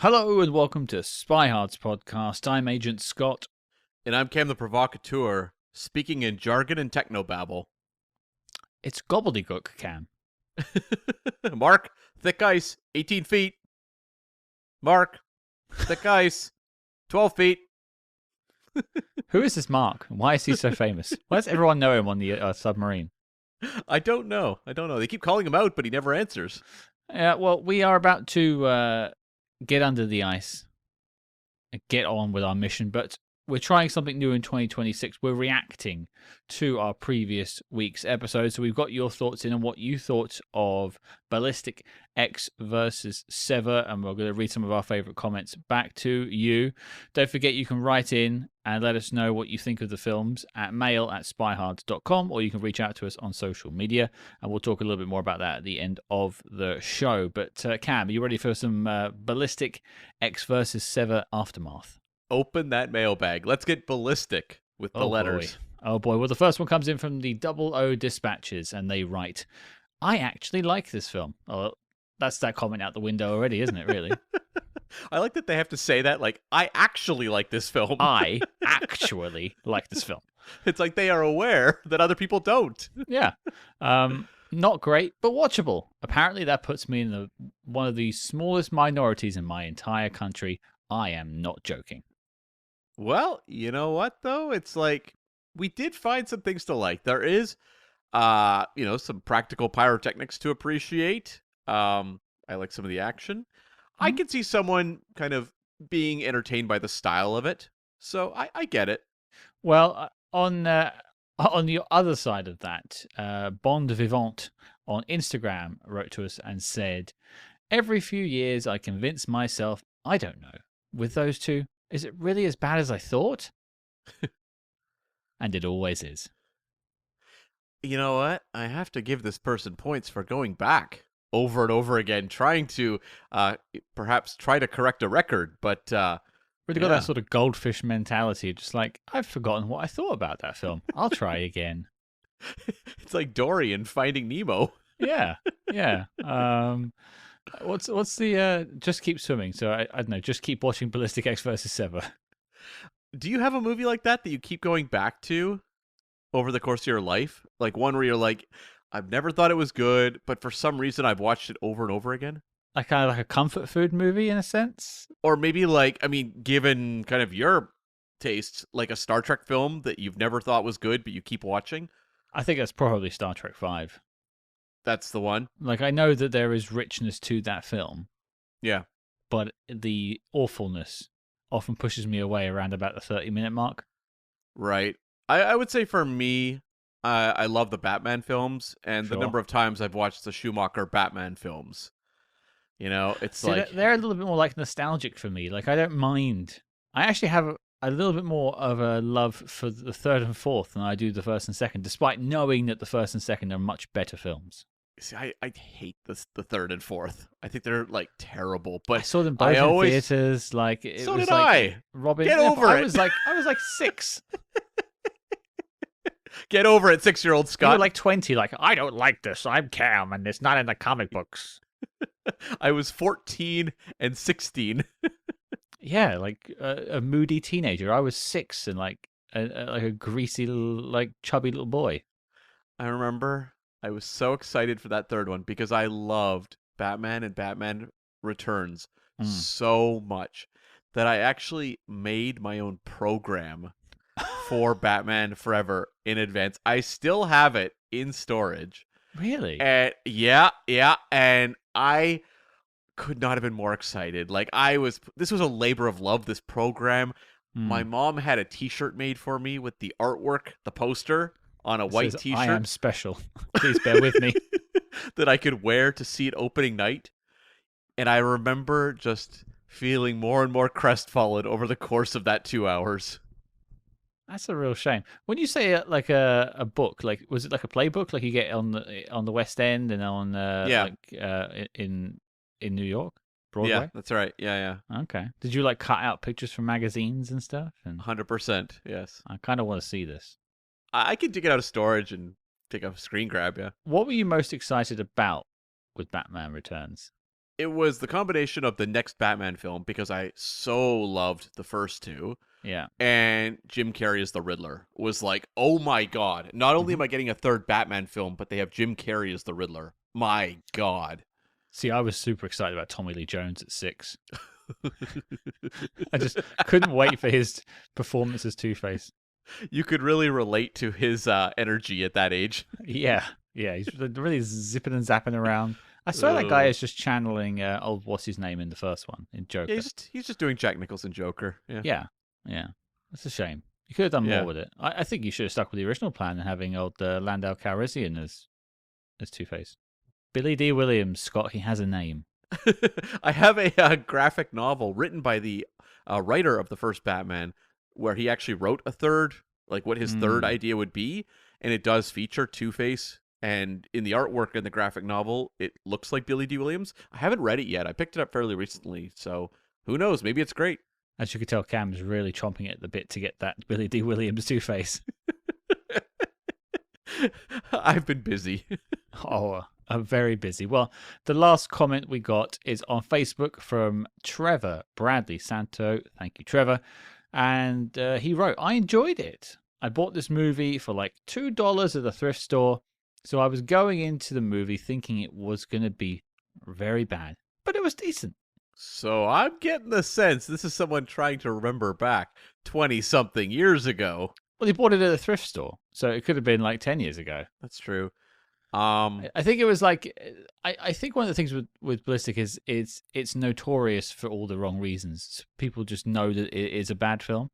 Hello and welcome to SpyHards Podcast. I'm Agent Scott. And I'm Cam the Provocateur, speaking in jargon and technobabble. It's gobbledygook, Cam. Mark, thick ice, 18 feet. Mark, thick ice, 12 feet. Who is this Mark? Why is he so famous? Why does everyone know him on the submarine? I don't know. They keep calling him out, but he never answers. Well, we are about to get under the ice and get on with our mission, but we're trying something new in 2026. We're reacting to our previous week's episode. So we've got your thoughts in on what you thought of Ballistic X versus Sever, and we're going to read some of our favorite comments back to you. Don't forget you can write in and let us know what you think of the films at mail@spyhards.com, or you can reach out to us on social media, and we'll talk a little bit more about that at the end of the show. But Cam, are you ready for some Ballistic X versus Sever aftermath? Open that mailbag. Let's get ballistic with the letters. Oh boy. Well, the first one comes in from the Double O Dispatches, and they write, I actually like this film. Oh, that's that comment out the window already, isn't it, really? I like that they have to say that, like, I actually like this film. I actually like this film. It's like they are aware that other people don't. Yeah. Not great, but watchable. Apparently that puts me in one of the smallest minorities in my entire country. I am not joking. Well, you know what, though? It's like, we did find some things to like. There is, some practical pyrotechnics to appreciate. I like some of the action. I can see someone kind of being entertained by the style of it. So I get it. Well, on the other side of that, Bond Vivant on Instagram wrote to us and said, every few years I convince myself, I don't know, with those two, is it really as bad as I thought? And it always is. You know what? I have to give this person points for going back over and over again, trying to perhaps try to correct a record, but Really got that sort of goldfish mentality, just like, I've forgotten what I thought about that film. I'll try again. It's like Dory in Finding Nemo. Yeah. What's the just keep swimming? So I don't know, just keep watching Ballistic X versus Sever. Do you have a movie like that you keep going back to over the course of your life? Like one where you're like, I've never thought it was good, but for some reason I've watched it over and over again? Like kind of like a comfort food movie in a sense? Or maybe given kind of your tastes, like a Star Trek film that you've never thought was good, but you keep watching? I think that's probably Star Trek V. That's the one? Like, I know that there is richness to that film. Yeah. But the awfulness often pushes me away around about the 30-minute mark. Right. I would say for me, I love the Batman films, and the number of times I've watched the Schumacher Batman films. You know, it's they're a little bit more like nostalgic for me. Like, I don't mind. I actually have a little bit more of a love for the third and fourth than I do the first and second, despite knowing that the first and second are much better films. See, I hate the third and fourth. I think they're like terrible. But I saw them both in theaters. Like it so was did like I. Robin, get over it. I was like 6. Get over it, 6-year-old Scott. You were like 20. Like, I don't like this. I'm Cam, and it's not in the comic books. I was 14 and 16. Yeah, like a moody teenager. I was 6 and like a greasy, like chubby little boy. I remember I was so excited for that third one because I loved Batman and Batman Returns so much that I actually made my own program for Batman Forever in advance. I still have it in storage. Really? And yeah, and I could not have been more excited. Like this was a labor of love, this program. My mom had a t-shirt made for me with the artwork, the poster on a white t-shirt. I am special. Please bear with me. That I could wear to see it opening night. And I remember just feeling more and more crestfallen over the course of that 2 hours. That's a real shame. When you say like a book, like was it like a playbook, like you get on the West End and on in New York, Broadway? Yeah, that's right. Yeah. Okay. Did you like cut out pictures from magazines and stuff? 100%. Yes. I kind of want to see this. I can dig it out of storage and take a screen grab. Yeah. What were you most excited about with Batman Returns? it was the combination of the next Batman film, because I so loved the first two, Yeah. and Jim Carrey as the Riddler was like, oh my god, not only Mhm. am I getting a third Batman film, but they have Jim Carrey as the Riddler. My god. See, I was super excited about Tommy Lee Jones at 6. I just couldn't wait for his performance as Two-Face. You could really relate to his energy at that age. Yeah, he's really zipping and zapping around. I swear that guy Ugh. is just channeling what's his name in the first one, in Joker. Yeah, he's just doing Jack Nicholson Joker. Yeah. Yeah. That's a shame. You could have done Yeah. more with it. I think you should have stuck with the original plan and having old Landau Calrissian as Two-Face. Billy D. Williams, Scott, he has a name. I have a graphic novel written by the writer of the first Batman, where he actually wrote a third, like what his third idea would be, and it does feature Two-Face. And in the artwork in the graphic novel, it looks like Billy D. Williams. I haven't read it yet. I picked it up fairly recently, so who knows? Maybe it's great. As you can tell, Cam's really chomping at the bit to get that Billy D. Williams Two-Face. I've been busy. Oh, I'm very busy. Well, the last comment we got is on Facebook from Trevor Bradley Santo. Thank you, Trevor. And he wrote, I enjoyed it. I bought this movie for like $2 at the thrift store. So I was going into the movie thinking it was going to be very bad, but it was decent. So I'm getting the sense this is someone trying to remember back 20-something years ago. Well, he bought it at a thrift store, so it could have been like 10 years ago. That's true. I think it was like, I think one of the things with Ballistic is it's notorious for all the wrong reasons. People just know that it is a bad film.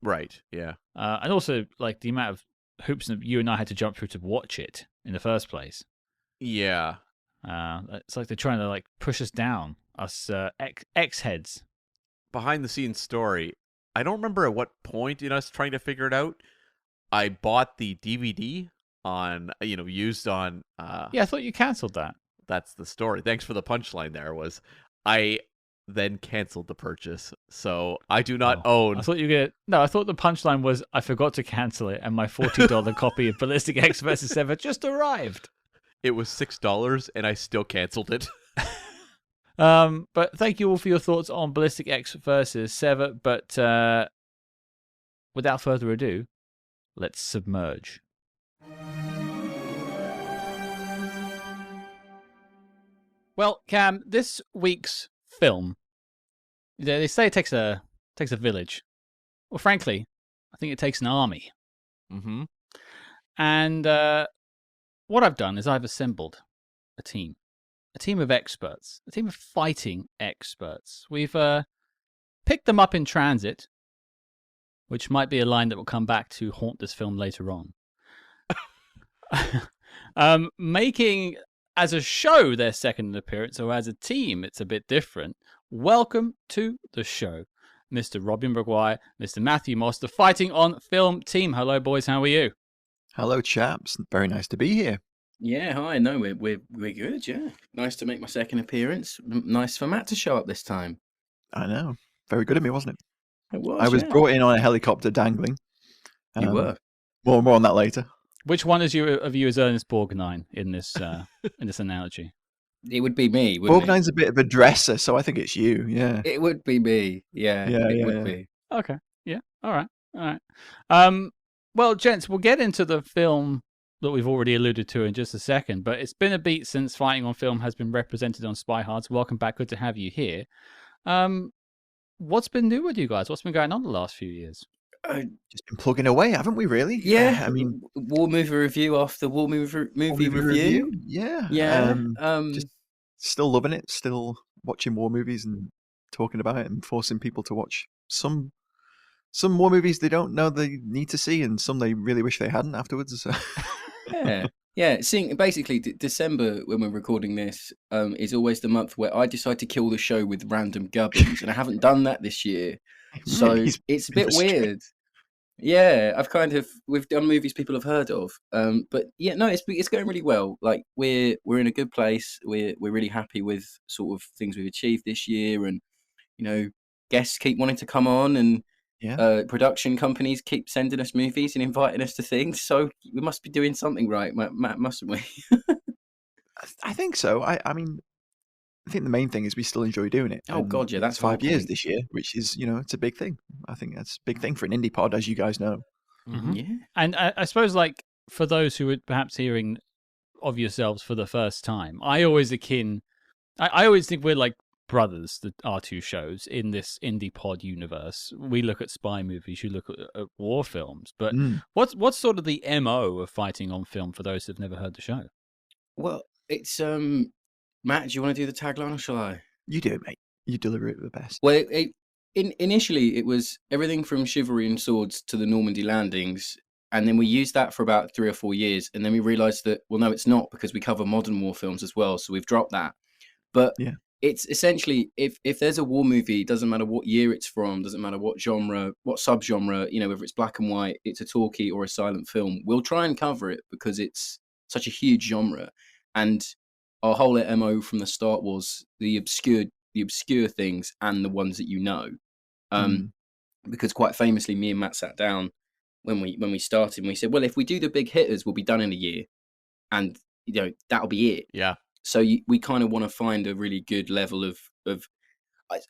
Right, yeah. And also, like, the amount of hoops that you and I had to jump through to watch it in the first place. Yeah. It's like they're trying to, like, push us down, us X-heads. Behind the scenes story, I don't remember at what point in us trying to figure it out, I bought the DVD on, used on... Yeah, I thought you cancelled that. That's the story. Thanks for the punchline there, was I then canceled the purchase. So I do not own... I thought you were gonna... No, I thought the punchline was I forgot to cancel it and my $40 copy of Ballistic X vs. Sever just arrived. It was $6 and I still canceled it. But thank you all for your thoughts on Ballistic X versus Sever. But without further ado, let's submerge. Well, Cam, this week's film, they say it takes a village. Well, frankly, I think it takes an army. Mm-hmm. And what I've done is I've assembled a team of experts, a team of fighting experts. We've picked them up in transit, which might be a line that will come back to haunt this film later on. Making as a show their second appearance, or as a team, it's a bit different. Welcome to the show, Mr. Robbie McGuire, Mr. Matthew Moss, the Fighting on Film team. Hello, boys. How are you? Hello, chaps. Very nice to be here. Yeah, hi. No, we're good. Yeah, nice to make my second appearance. Nice for Matt to show up this time. I know. Very good of me, wasn't it? It was. I was yeah. brought in on a helicopter dangling. You were. More on that later. Which one of you is Ernest Borgnine in this in this analogy? It would be me. Wouldn't Borgnine's a bit of a dresser, so I think it's you. Yeah. it would be me. Yeah, it would be. Okay. Yeah. All right. Well, gents, we'll get into the film that we've already alluded to in just a second, but it's been a beat since Fighting on Film has been represented on SpyHards. Welcome back. Good to have you here. What's been new with you guys? What's been going on the last few years? Just been plugging away, haven't we, really? Yeah, I mean, war movie review after war movie review. Yeah. Yeah. Just still loving it, still watching war movies and talking about it and forcing people to watch some war movies they don't know they need to see and some they really wish they hadn't afterwards. So. Yeah. Seeing basically December when we're recording this is always the month where I decide to kill the show with random gubbins, and I haven't done that this year, so it's a bit weird. Yeah, we've done movies people have heard of, but yeah, no, it's going really well. Like we're in a good place. We're really happy with sort of things we've achieved this year, and guests keep wanting to come on, and production companies keep sending us movies and inviting us to things. So we must be doing something right, Matt, mustn't we? I think so. I mean, think the main thing is we still enjoy doing it. Oh, And God, yeah, that's it's the whole 5 years point. this year, which is, it's a big thing. I think that's a big thing for an indie pod, as you guys know. Mhm. Yeah. And I suppose, like, for those who are perhaps hearing of yourselves for the first time, I always think we're like brothers, our two shows in this indie pod universe. We look at spy movies, you look at war films. But what's sort of the MO of Fighting on Film for those who've never heard the show? Well, it's Matt, do you want to do the tagline or shall I? You do it, mate. You deliver it the best. Well, initially it was everything from chivalry and swords to the Normandy landings, and then we used that for about 3 or 4 years, and then we realised that, well, no, it's not, because we cover modern war films as well, so we've dropped that. But Yeah. it's essentially, if there's a war movie, it doesn't matter what year it's from, doesn't matter what genre, what subgenre, whether it's black and white, it's a talkie or a silent film, we'll try and cover it because it's such a huge genre. And our whole MO from the start was the obscure things and the ones that because quite famously, me and Matt sat down when we started and we said, well, if we do the big hitters, we'll be done in a year, and that'll be it. Yeah. So we kind of want to find a really good level of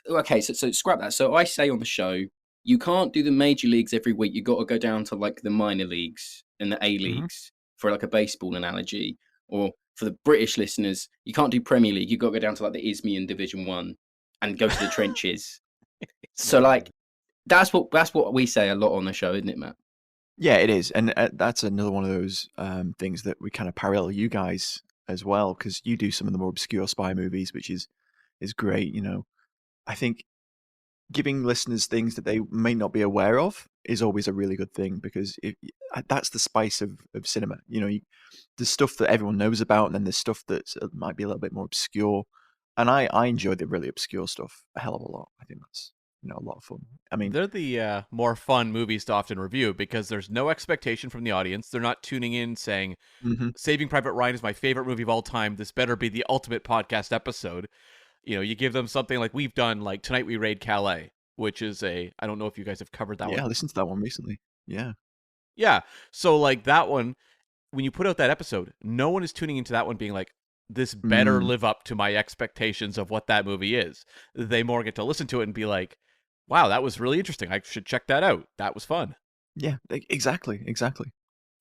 okay, so scrap that. So I say on the show, you can't do the major leagues every week. You got to go down to like the minor leagues and the A leagues for like a baseball analogy. Or for the British listeners, you can't do Premier League. You got to go down to like the Isthmian Division 1 and go to the trenches. So like that's what we say a lot on the show, isn't it, Matt? Yeah, it is, and that's another one of those things that we kind of parallel you guys as well, because you do some of the more obscure spy movies, which is great. I think giving listeners things that they may not be aware of is always a really good thing, because that's the spice of cinema. There's stuff that everyone knows about, and then there's stuff that might be a little bit more obscure. And I enjoy the really obscure stuff a hell of a lot. I think that's a lot of fun. I mean, they're the more fun movies to often review because there's no expectation from the audience. They're not tuning in saying, Saving Private Ryan is my favorite movie of all time. This better be the ultimate podcast episode. You give them something like we've done, like tonight we raid Calais, which is I don't know if you guys have covered that one. Yeah, I listened to that one recently. Yeah. Yeah. So like that one, when you put out that episode, no one is tuning into that one being like, this better live up to my expectations of what that movie is. They more get to listen to it and be like, wow, that was really interesting. I should check that out. That was fun. Yeah, exactly.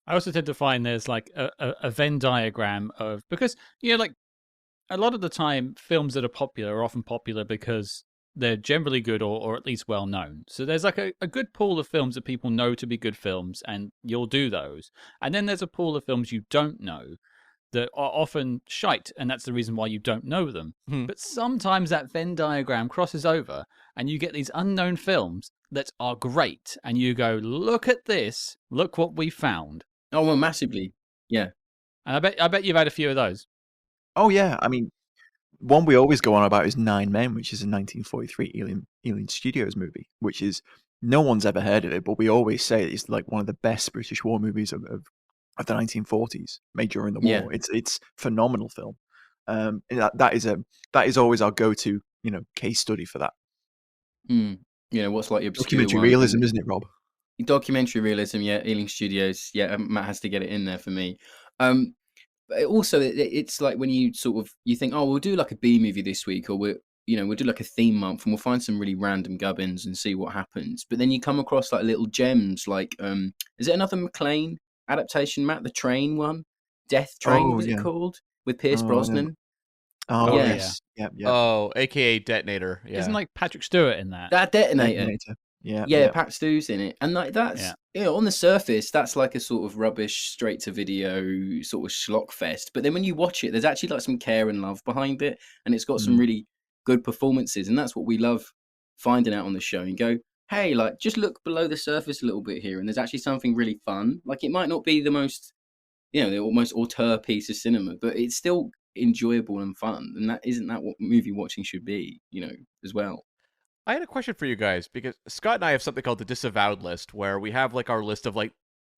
I also tend to find there's like a Venn diagram of, because, like a lot of the time films that are popular are often popular because they're generally good or at least well known. So there's like a good pool of films that people know to be good films, and you'll do those. And then there's a pool of films you don't know that are often shite, and that's the reason why you don't know them. But sometimes that Venn diagram crosses over, and you get these unknown films that are great, and you go, look at this, look what we found. Oh, well, massively, yeah. And I bet you've had a few of those. Oh yeah, I mean, one we always go on about is Nine Men, which is a 1943 Ealing Studios movie, which is, no one's ever heard of it, but we always say it's like one of the best British war movies of the 1940s, made during the war. Yeah. It's phenomenal film. That is always our go-to, case study for that. What's like the obscure Documentary one? realism, isn't it, Rob? Documentary realism, yeah. Ealing Studios, yeah. Matt has to get it in there for me. But also, it's like when you you think, oh, we'll do like a B movie this week, or we'll do like a theme month, and we'll find some really random gubbins and see what happens. But then you come across like little gems, like is it another McLean adaptation, Matt? The train one, Death Train, was it called, with Pierce Brosnan? Oh Yeah. yes, yeah. Oh, aka Detonator. Yeah. Isn't like Patrick Stewart in that? That Detonator. Yeah. Pat Stew's in it, and like that's on the surface, that's like a sort of rubbish, straight to video sort of schlock fest. But then when you watch it, there's actually like some care and love behind it, and it's got some really good performances, and that's what we love finding out on the show. And go, hey, like just look below the surface a little bit here, and there's actually something really fun. Like it might not be the most, the almost auteur piece of cinema, but it's still enjoyable and fun, and isn't that what movie watching should be, as well. I had a question for you guys, because Scott and I have something called the Disavowed list, where we have like our list of like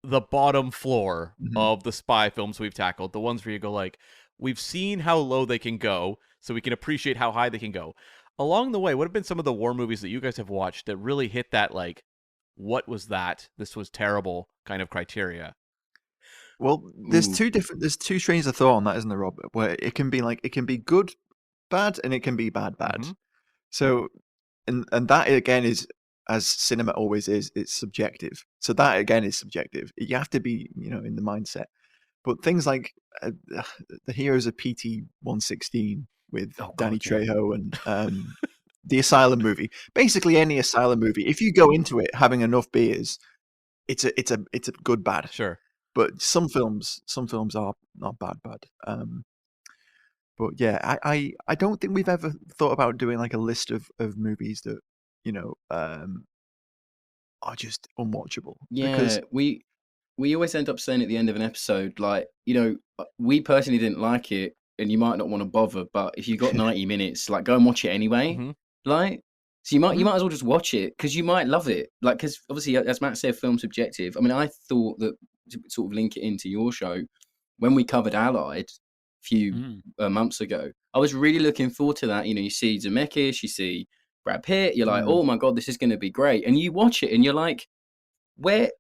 the bottom floor of the spy films we've tackled, the ones where you go like, we've seen how low they can go, so we can appreciate how high they can go. Along the way, what have been some of the war movies that you guys have watched that really hit that like, what was that? This was terrible kind of criteria? Well, there's two strains of thought on that, isn't there, Rob? Where it can be good bad and it can be bad. Mhm. So, and that again is, as cinema always is, it's subjective. So that again is subjective. You have to be, in the mindset. But things like the Heroes of PT-116 with Danny Trejo and the Asylum movie, basically any Asylum movie, if you go into it having enough beers, it's a good bad. Sure. But some films are not bad. But yeah, I don't think we've ever thought about doing like a list of movies that are just unwatchable. Yeah, Because we always end up saying at the end of an episode, like, we personally didn't like it, and you might not want to bother, but if you got 90 minutes, like, go and watch it anyway. Mhm. Like, so you might as well just watch it because you might love it. Like, because obviously, as Matt said, film's subjective. I mean, I thought that to sort of link it into your show, when we covered Allied a few months ago, I was really looking forward to that. You see Zemeckis, you see Brad Pitt, you're like, oh my God, this is going to be great. And you watch it and you're like, what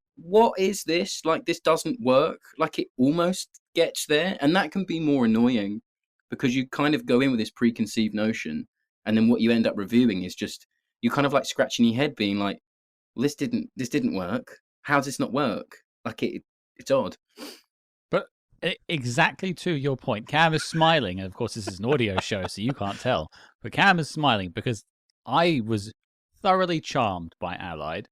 is this? Like, this doesn't work. Like, it almost gets there. And that can be more annoying because you kind of go in with this preconceived notion. And then what you end up reviewing is just, you're kind of like scratching your head being like, well, this didn't work. How does this not work? Like, it's odd. But exactly to your point, Cam is smiling. And of course, this is an audio show, so you can't tell. But Cam is smiling because I was thoroughly charmed by Allied.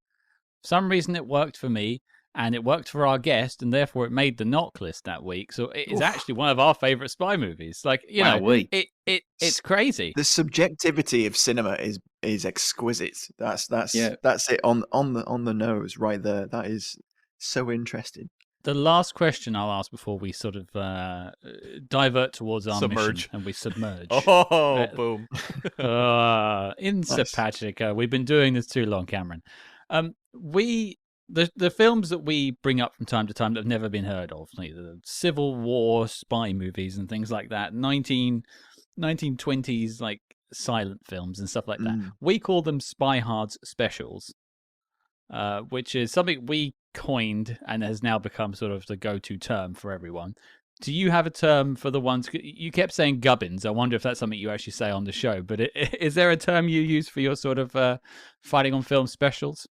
For some reason, it worked for me, and it worked for our guest, and therefore it made the knock list that week. So it is actually one of our favorite spy movies. Like, it's crazy. The subjectivity of cinema is exquisite. That's it on the nose right there. That is so interesting. The last question I'll ask before we sort of divert towards our Submerge. mission and we submerge. Oh, boom. In Patrick, we've been doing this too long, Cameron. The films that we bring up from time to time that have never been heard of, like the Civil War spy movies and things like that, 1920s like silent films and stuff like that. We call them SpyHards specials, which is something we coined and has now become sort of the go-to term for everyone. Do you have a term for the ones you kept saying gubbins? I wonder if that's something you actually say on the show. But is there a term you use for your sort of fighting on film specials?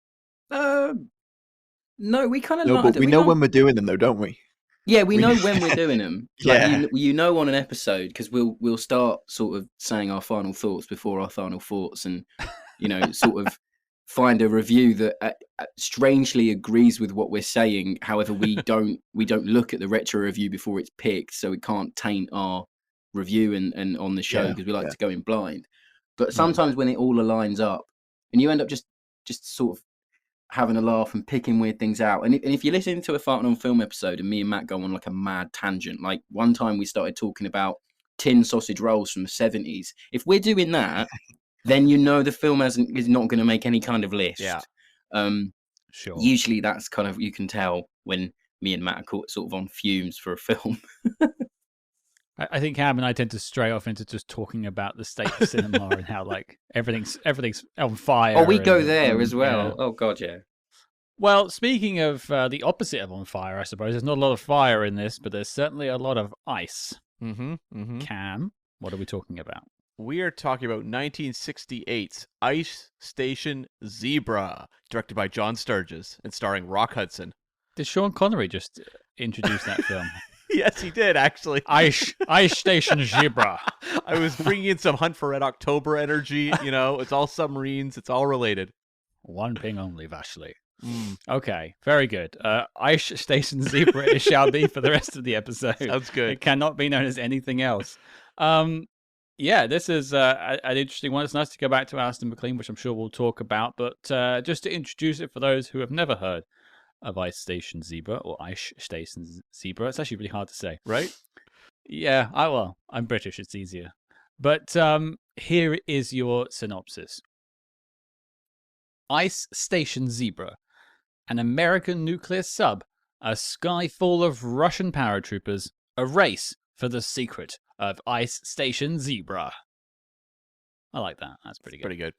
No, we kind of but we know when we're doing them, though, don't we? Yeah, we know when we're doing them. Yeah. Like, on an episode, because we'll start sort of saying our final thoughts before our final thoughts, and sort of find a review that strangely agrees with what we're saying. However, we don't look at the retro review before it's picked, so it can't taint our review and on the show because we like to go in blind. But sometimes when it all aligns up, and you end up just sort of having a laugh and picking weird things out. And if you're listening to a Farting on Film episode and me and Matt go on like a mad tangent, like one time we started talking about tin sausage rolls from the 70s. If we're doing that, then the film is not going to make any kind of list. Yeah. Sure. Usually that's kind of, you can tell when me and Matt are sort of on fumes for a film. I think Cam and I tend to stray off into just talking about the state of cinema and how like everything's on fire. Oh, we go there as well. Yeah. Oh God, yeah. Well, speaking of the opposite of on fire, I suppose there's not a lot of fire in this, but there's certainly a lot of ice. Cam, what are we talking about? We are talking about 1968's Ice Station Zebra, directed by John Sturges and starring Rock Hudson. Did Sean Connery just introduce that film? Yes, he did, actually. Ice Station Zebra. I was bringing in some Hunt for Red October energy. It's all submarines. It's all related. One thing only, Vashley. Okay, very good. Ice Station Zebra it shall be for the rest of the episode. Sounds good. It cannot be known as anything else. Yeah, this is an interesting one. It's nice to go back to Alston McLean, which I'm sure we'll talk about. But just to introduce it for those who have never heard of Ice Station Zebra or Ice Station Zebra. It's actually really hard to say. Right? Yeah, I'm British. It's easier. But here is your synopsis. Ice Station Zebra, an American nuclear sub, a sky full of Russian paratroopers, a race for the secret of Ice Station Zebra. I like that. That's pretty good. Pretty good.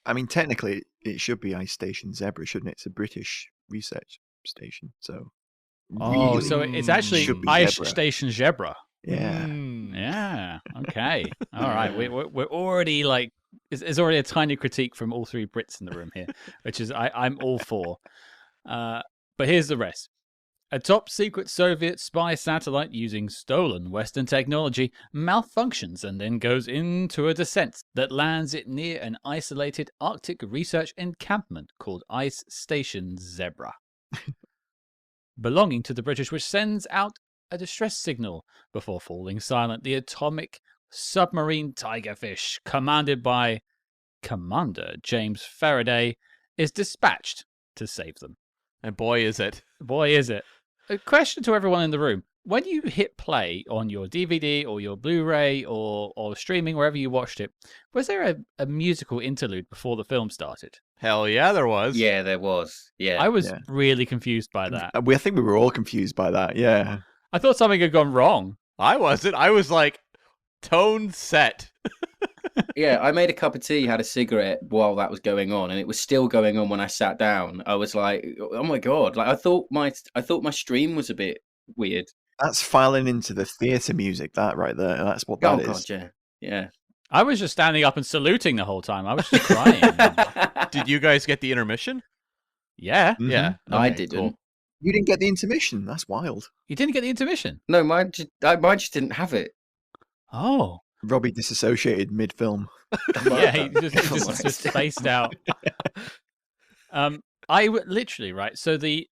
I mean, technically, it should be Ice Station Zebra, shouldn't it? It's a British research station, so. Oh, really so it's actually should be Ice Zebra. Station Zebra. Yeah. Yeah. Okay. All right, we're already like, there's already a tiny critique from all three Brits in the room here, which is I'm all for. But here's the rest. A top-secret Soviet spy satellite using stolen Western technology malfunctions and then goes into a descent that lands it near an isolated Arctic research encampment called Ice Station Zebra, belonging to the British, which sends out a distress signal before falling silent. The atomic submarine Tigerfish, commanded by Commander James Faraday, is dispatched to save them. And boy, is it. Boy, is it. A question to everyone in the room. When you hit play on your DVD or your Blu-ray or streaming, wherever you watched it, was there a musical interlude before the film started? Hell yeah, there was. Yeah, there was. Yeah. I was really confused by that. I think we were all confused by that, yeah. I thought something had gone wrong. I wasn't. I was like, tone set. Yeah, I made a cup of tea, had a cigarette while that was going on, and it was still going on when I sat down. I was like, "Oh my god!" Like I thought my stream was a bit weird. That's filing into the theatre music, that right there. That's what that is. God, yeah. I was just standing up and saluting the whole time. I was just crying. Did you guys get the intermission? Yeah. Mhm. Yeah. I Okay, didn't. cool. You didn't get the intermission. That's wild. You didn't get the intermission? No, mine just didn't have it. Oh. Robbie disassociated mid-film. Yeah, he just spaced out. Literally, right? So we're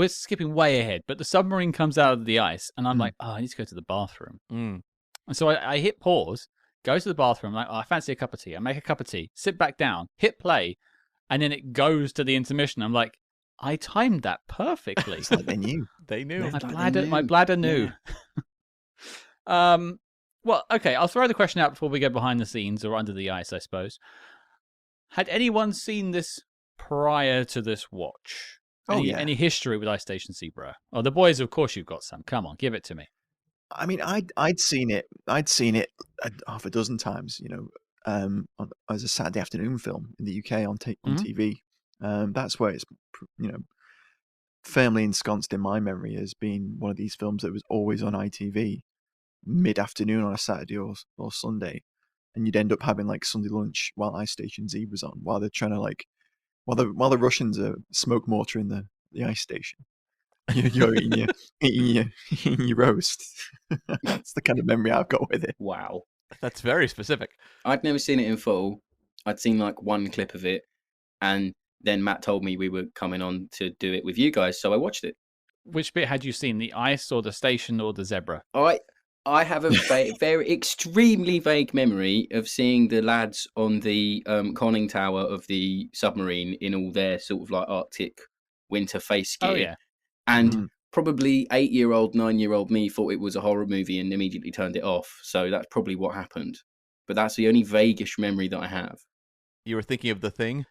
skipping way ahead, but the submarine comes out of the ice, and I'm like, oh, I need to go to the bathroom. Mm. And so I hit pause, go to the bathroom, like, oh, I fancy a cup of tea. I make a cup of tea, sit back down, hit play, and then it goes to the intermission. I'm like, I timed that perfectly. It's like they knew. They knew. My bladder knew. Well, okay, I'll throw the question out before we go behind the scenes or under the ice, I suppose. Had anyone seen this prior to this watch? Any history with Ice Station Zebra? Oh, the boys, of course you've got some. Come on, give it to me. I mean, I'd seen it half a dozen times, as a Saturday afternoon film in the UK on TV. That's where it's, firmly ensconced in my memory as being one of these films that was always on ITV mid-afternoon on a Saturday or Sunday, and you'd end up having like Sunday lunch while Ice Station Zebra's on, while they're trying to while the Russians are smoke mortaring the ice station. You're eating your roast. That's the kind of memory I've got with it. Wow. That's very specific. I'd never seen it in full. I'd seen like one clip of it, and then Matt told me we were coming on to do it with you guys, so I watched it. Which bit had you seen? The ice or the station or the zebra? I have a very extremely vague memory of seeing the lads on the conning tower of the submarine in all their sort of like Arctic winter face gear. Oh, yeah. And probably 8-year-old, 9-year-old me thought it was a horror movie and immediately turned it off. So that's probably what happened. But that's the only vaguish memory that I have. You were thinking of The Thing?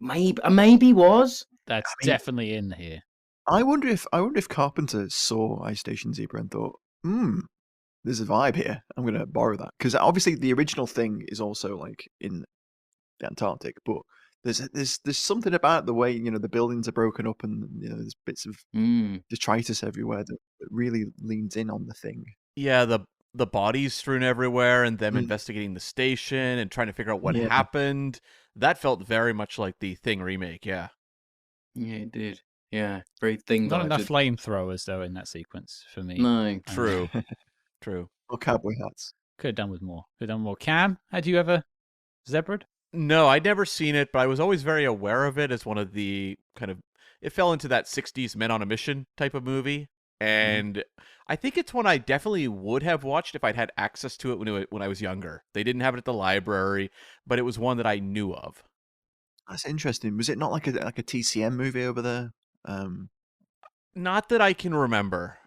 Maybe was. That's definitely in here. I wonder if Carpenter saw Ice Station Zebra and thought, there's a vibe here. I'm going to borrow that. Because obviously the original Thing is also like in the Antarctic, but there's something about the way, the buildings are broken up and there's bits of detritus everywhere that really leans in on the Thing. Yeah, the bodies strewn everywhere and them investigating the station and trying to figure out what happened. That felt very much like the Thing remake, yeah. Yeah, it did. Yeah, very Thing. Not enough flamethrowers, though, in that sequence for me. No. True. True. Or cowboy hats. Could have done with more. Cam, had you ever zebraed? No, I'd never seen it, but I was always very aware of it as one of the it fell into that 60s Men on a Mission type of movie. And I think it's one I definitely would have watched if I'd had access to it when I was younger. They didn't have it at the library, but it was one that I knew of. That's interesting. Was it not like a TCM movie over there? Not that I can remember.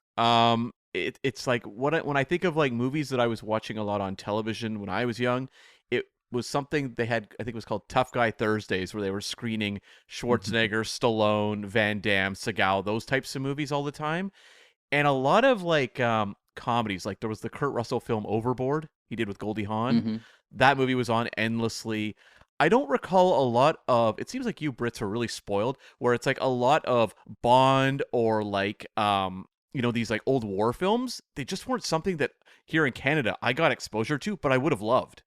It's like when I think of like movies that I was watching a lot on television when I was young, it was something they had, I think it was called Tough Guy Thursdays, where they were screening Schwarzenegger, Stallone, Van Damme, Seagal, those types of movies all the time. And a lot of like comedies, like there was the Kurt Russell film Overboard he did with Goldie Hawn. That movie was on endlessly. I don't recall a lot of, it seems like you Brits are really spoiled, where it's like a lot of Bond or like these like old war films, they just weren't something that here in Canada I got exposure to, but I would have loved.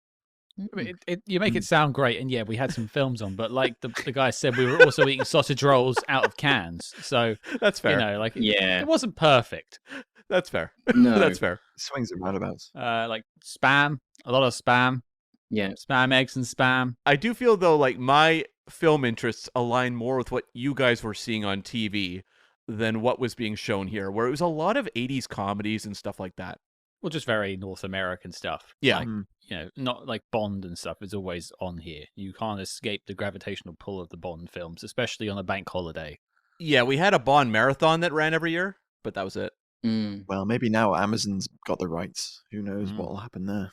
I mean, you make it sound great, and yeah, we had some films on, but like the guy said, we were also eating sausage rolls out of cans. So That's fair. It wasn't perfect. That's fair. No. That's fair. Swings and roundabouts. Like spam, a lot of spam. Yeah. Spam eggs and spam. I do feel though like my film interests align more with what you guys were seeing on TV than what was being shown here, where it was a lot of 80s comedies and stuff like that. Well, just very North American stuff. Yeah. Like, not like Bond and stuff is always on here. You can't escape the gravitational pull of the Bond films, especially on a bank holiday. Yeah, we had a Bond marathon that ran every year, but that was it. Well, maybe now Amazon's got the rights. Who knows what will happen there?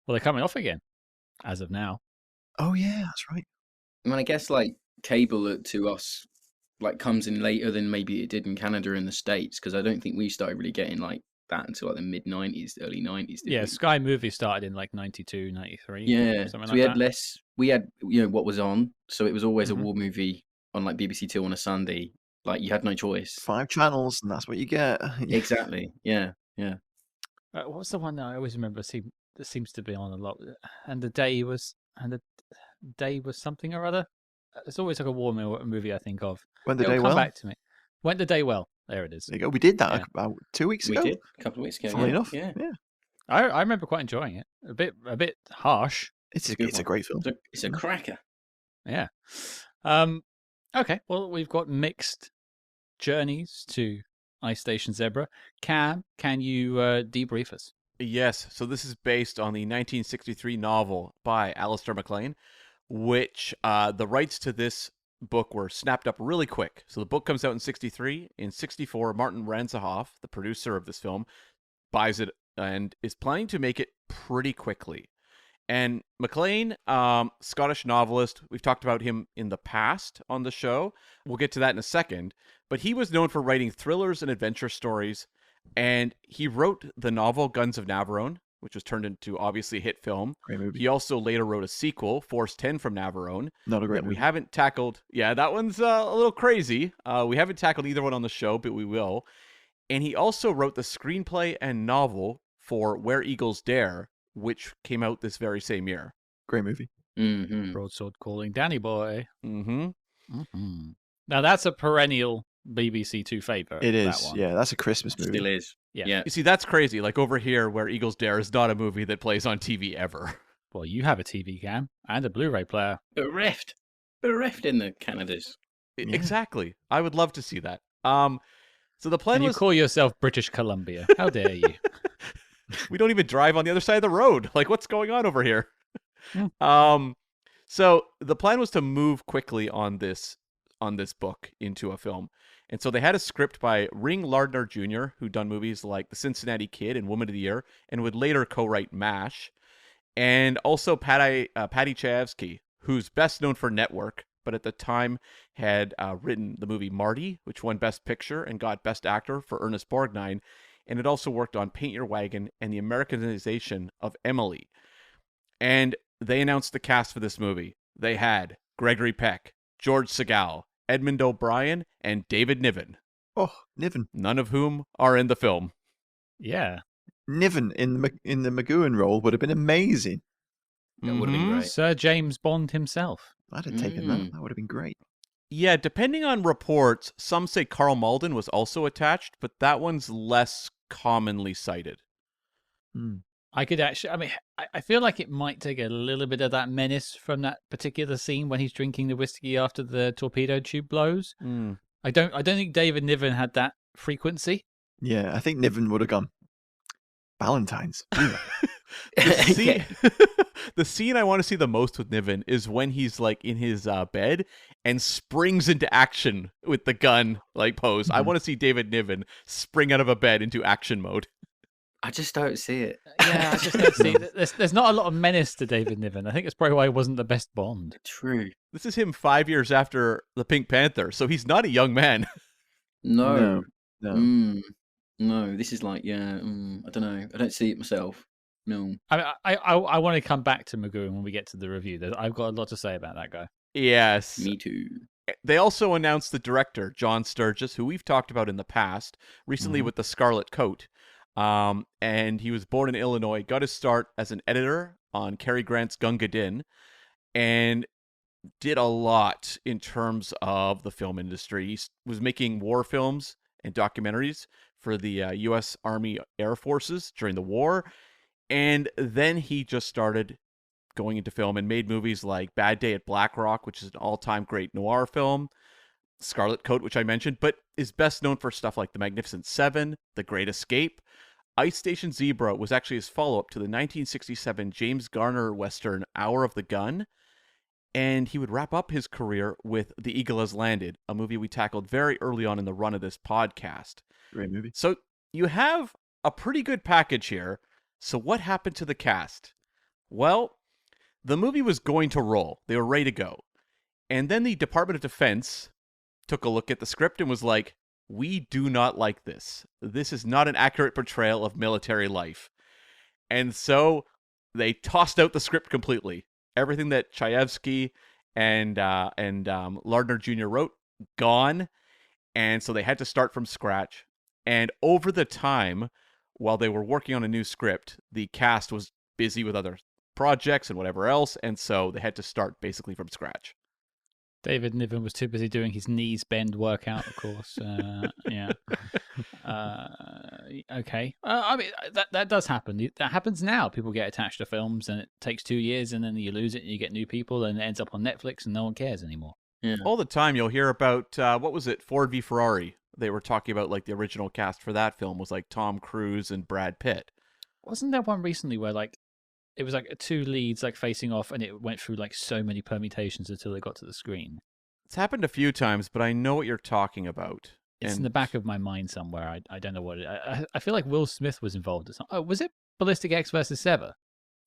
Well, they're coming off again, as of now. Oh yeah, that's right. I mean, I guess like cable to us like comes in later than maybe it did in Canada and the States, because I don't think we started really getting like that until like the mid 90s, early 90s. Yeah, we? Sky Movie started in like 92, 93. Yeah, something so like we had that. less. We had what was on, so it was always a war movie on like BBC Two on a Sunday. Like you had no choice. 5 channels, and that's what you get. Exactly. Yeah. What's the one that I always remember that seems to be on a lot? And the day was something or other. It's always like a war movie I think of. When the It'll day come well. back to me. Went the day well. There it is. There you go. We did that about 2 weeks ago. We did a couple of weeks ago. Funnily enough. Yeah. I remember quite enjoying it. A bit harsh. It's good a one. great film. It's a cracker. Yeah. Okay. Well, we've got mixed journeys to Ice Station Zebra. Cam, can you debrief us? Yes, so this is based on the 1963 novel by Alistair MacLean, which the rights to this book were snapped up really quick. So the book comes out in 63. In 64, Martin Ranzerhoff, the producer of this film, buys it and is planning to make it pretty quickly. And MacLean, Scottish novelist, we've talked about him in the past on the show. We'll get to that in a second. But he was known for writing thrillers and adventure stories. And he wrote the novel Guns of Navarone, which was turned into obviously a hit film. Great movie. He also later wrote a sequel, Force 10 from Navarone. Not a great that movie. we haven't tackled. Yeah, that one's a little crazy. We haven't tackled either one on the show, but we will. And he also wrote the screenplay and novel for Where Eagles Dare, which came out this very same year. Great movie. Mm-hmm. Broadsword Calling Danny Boy. Mm-hmm. Now that's a perennial BBC Two favorite. It that is. one. Yeah, that's a Christmas movie. Still is. Yeah. You see, that's crazy. Like over here, Where Eagles Dare is not a movie that plays on TV ever. Well, you have a TV cam and a Blu-ray player. Bereft in the Canadas. Yeah. Exactly. I would love to see that. So the plan And you was call yourself British Columbia. How dare you? we don't even drive on the other side of the road. Like, what's going on over here? Yeah. So the plan was to move quickly on this book into a film. And so they had a script by Ring Lardner Jr., who'd done movies like The Cincinnati Kid and Woman of the Year, and would later co-write MASH. And also Patty Chayefsky, who's best known for Network, but at the time had written the movie Marty, which won Best Picture and got Best Actor for Ernest Borgnine. And it also worked on Paint Your Wagon and the Americanization of Emily. And they announced the cast for this movie. They had Gregory Peck, George Segal, Edmund O'Brien, and David Niven. Oh, Niven. None of whom are in the film. Yeah. Niven in the McGoohan role would have been amazing. That would have been great. Sir James Bond himself. I'd have taken that. That would have been great. Yeah, depending on reports, some say Carl Malden was also attached, but that one's less commonly cited. I could actually, I mean, I feel like it might take a little bit of that menace from that particular scene when he's drinking the whiskey after the torpedo tube blows. I don't think David Niven had that frequency. Yeah, I think Niven would have gone. Valentine's. The scene I want to see the most with Niven is when he's like in his bed and springs into action with the gun like pose. I want to see David Niven spring out of a bed into action mode. I just don't see it. Yeah, I just don't see it. There's not a lot of menace to David Niven. I think that's probably why he wasn't the best Bond. True. This is him 5 years after the Pink Panther, so he's not a young man. No. No. No, this is like, I don't know. I don't see it myself. No. I want to come back to McGoohan when we get to the review. I've got a lot to say about that guy. Yes. Me too. They also announced the director, John Sturges, who we've talked about in the past, recently with The Scarlet Coat. And he was born in Illinois, got his start as an editor on Cary Grant's Gunga Din, and did a lot in terms of the film industry. He was making war films and documentaries for the U.S. Army Air Forces during the war. And then he just started going into film and made movies like Bad Day at Black Rock, which is an all-time great noir film, Scarlet Coat, which I mentioned, but is best known for stuff like The Magnificent Seven, The Great Escape. Ice Station Zebra was actually his follow-up to the 1967 James Garner Western Hour of the Gun. And he would wrap up his career with The Eagle Has Landed, a movie we tackled very early on in the run of this podcast. Great movie. So you have a pretty good package here. So what happened to the cast? Well, the movie was going to roll. They were ready to go. And then the Department of Defense took a look at the script and was like, we do not like this. This is not an accurate portrayal of military life. And so they tossed out the script completely. Everything that Chayefsky and Lardner Jr. wrote, gone. And so they had to start from scratch. And over the time, while they were working on a new script, the cast was busy with other projects and whatever else. And so they had to start basically from scratch. David Niven was too busy doing his knees bend workout, of course. Yeah. Okay. I mean, that does happen. That happens now. People get attached to films, and it takes 2 years, and then you lose it, and you get new people, and it ends up on Netflix, and no one cares anymore. Yeah. All the time you'll hear about, what was it, Ford v. Ferrari. They were talking about, like, the original cast for that film was, like, Tom Cruise and Brad Pitt. Wasn't there one recently where, like, it was like two leads like facing off, and it went through like so many permutations until they got to the screen? It's happened a few times, but I know what you're talking about. It's in the back of my mind somewhere. I don't know what it. I feel like Will Smith was involved. Oh, was it Ballistic X versus Sever?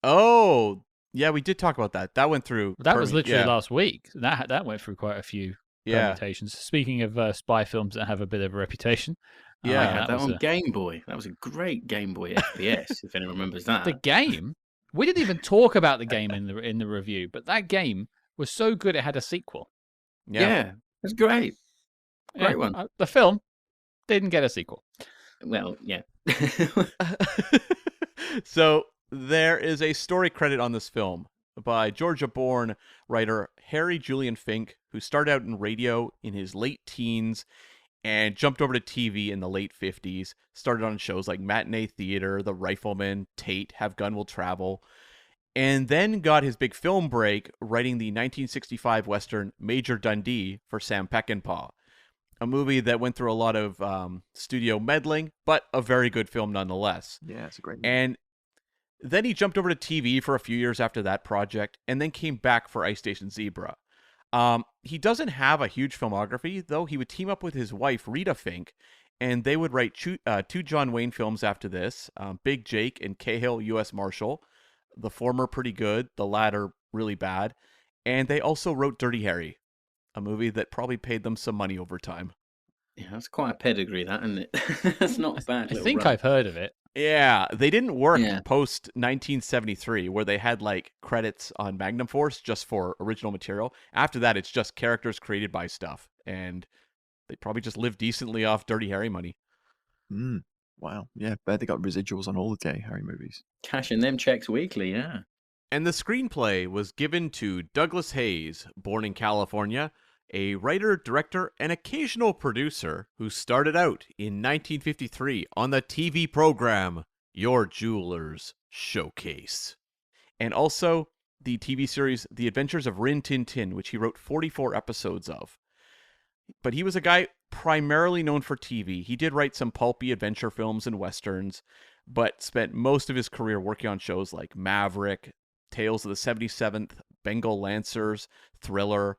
Oh, yeah, we did talk about that. That went through. That was literally last week. That went through quite a few permutations. Speaking of spy films that have a bit of a reputation. Yeah, I had that on Game Boy. That was a great Game Boy FPS, if anyone remembers that. The game? We didn't even talk about the game in the review, but that game was so good it had a sequel. Yeah, it's great. Great one. The film didn't get a sequel. Well, yeah. So there is a story credit on this film by Georgia-born writer Harry Julian Fink, who started out in radio in his late teens and jumped over to TV in the late 50s, started on shows like Matinee Theater, The Rifleman, Tate, Have Gun Will Travel, and then got his big film break writing the 1965 Western Major Dundee for Sam Peckinpah, a movie that went through a lot of studio meddling, but a very good film nonetheless. Yeah, it's a great movie. And then he jumped over to TV for a few years after that project, and then came back for Ice Station Zebra. He doesn't have a huge filmography, though. He would team up with his wife, Rita Fink, and they would write two John Wayne films after this, Big Jake and Cahill, U.S. Marshal. The former pretty good, the latter really bad. And they also wrote Dirty Harry, a movie that probably paid them some money over time. Yeah, that's quite a pedigree, that, isn't it? That's not bad. I think I've heard of it. Yeah, they didn't work post 1973, where they had like credits on Magnum Force just for original material. After that, it's just characters created by stuff, and they probably just live decently off Dirty Harry money. Wow, yeah, bet they got residuals on all the Dirty Harry movies. Cashing them checks weekly, yeah. And the screenplay was given to Douglas Hayes, born in California, a writer, director, and occasional producer who started out in 1953 on the TV program Your Jewelers Showcase. And also the TV series The Adventures of Rin Tin Tin, which he wrote 44 episodes of. But he was a guy primarily known for TV. He did write some pulpy adventure films and westerns, but spent most of his career working on shows like Maverick, Tales of the 77th, Bengal Lancers, Thriller,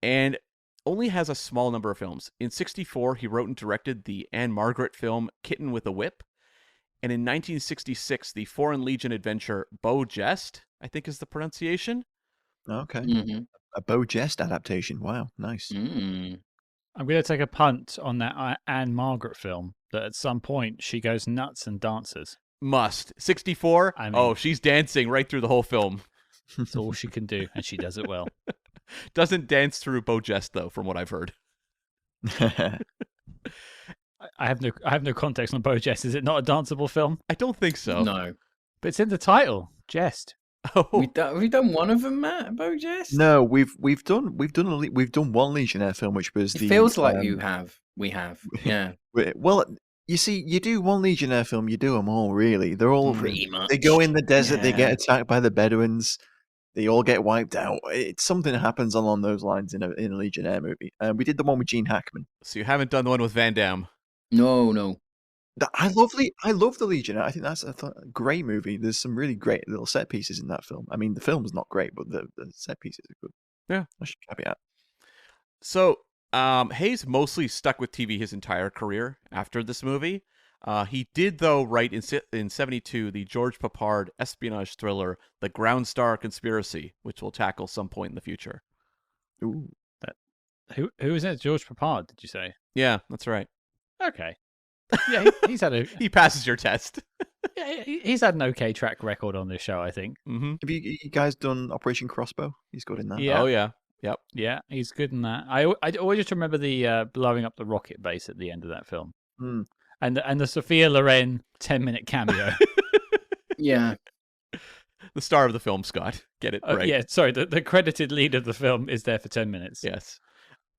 and only has a small number of films. In 1964, he wrote and directed the Anne Margaret film Kitten with a Whip. And in 1966, the Foreign Legion adventure Beau Jest, I think is the pronunciation. Okay. Mm-hmm. A Beau Jest adaptation. Wow, nice. I'm going to take a punt on that Anne Margaret film, that at some point she goes nuts and dances. Must. 64? I mean, she's dancing right through the whole film. That's all she can do, and she does it well. Doesn't dance through Beau Jest, though, from what I've heard. I have no context on Beau Jest. Is it not a danceable film? I don't think so. No. But it's in the title, Jest. Oh, We've done one of them, Matt. Beau Jest. No, we've done one Legionnaire film, which was It feels like we have. Yeah. Well, you see, you do one Legionnaire film, you do them all. Really, they're all Pretty much. They go in the desert, they Yeah. get attacked by the Bedouins, they all get wiped out. Something happens along those lines in a Legionnaire movie. We did the one with Gene Hackman. so you haven't done the one with Van Damme. No. I love the Legionnaire. I think that's a great movie. There's some really great little set pieces in that film. I mean, the film's not great, but the set pieces are good. Yeah. I should caveat. So Hayes mostly stuck with TV his entire career after this movie. He did, though, write in 1972 the George Papard espionage thriller, The Ground Star Conspiracy, which we'll tackle some point in the future. Ooh. Who is it? George Papard, did you say? Yeah, that's right. Okay. Yeah, he's had He passes your test. he's had an okay track record on this show, I think. Mm-hmm. Have you guys done Operation Crossbow? He's good in that. Yeah. Oh, yeah. Yep. Yeah, he's good in that. I always just remember the blowing up the rocket base at the end of that film, and the Sophia Loren 10-minute cameo. Yeah. The star of the film, Scott. Get it right. Yeah, sorry. The credited lead of the film is there for 10 minutes. Yes.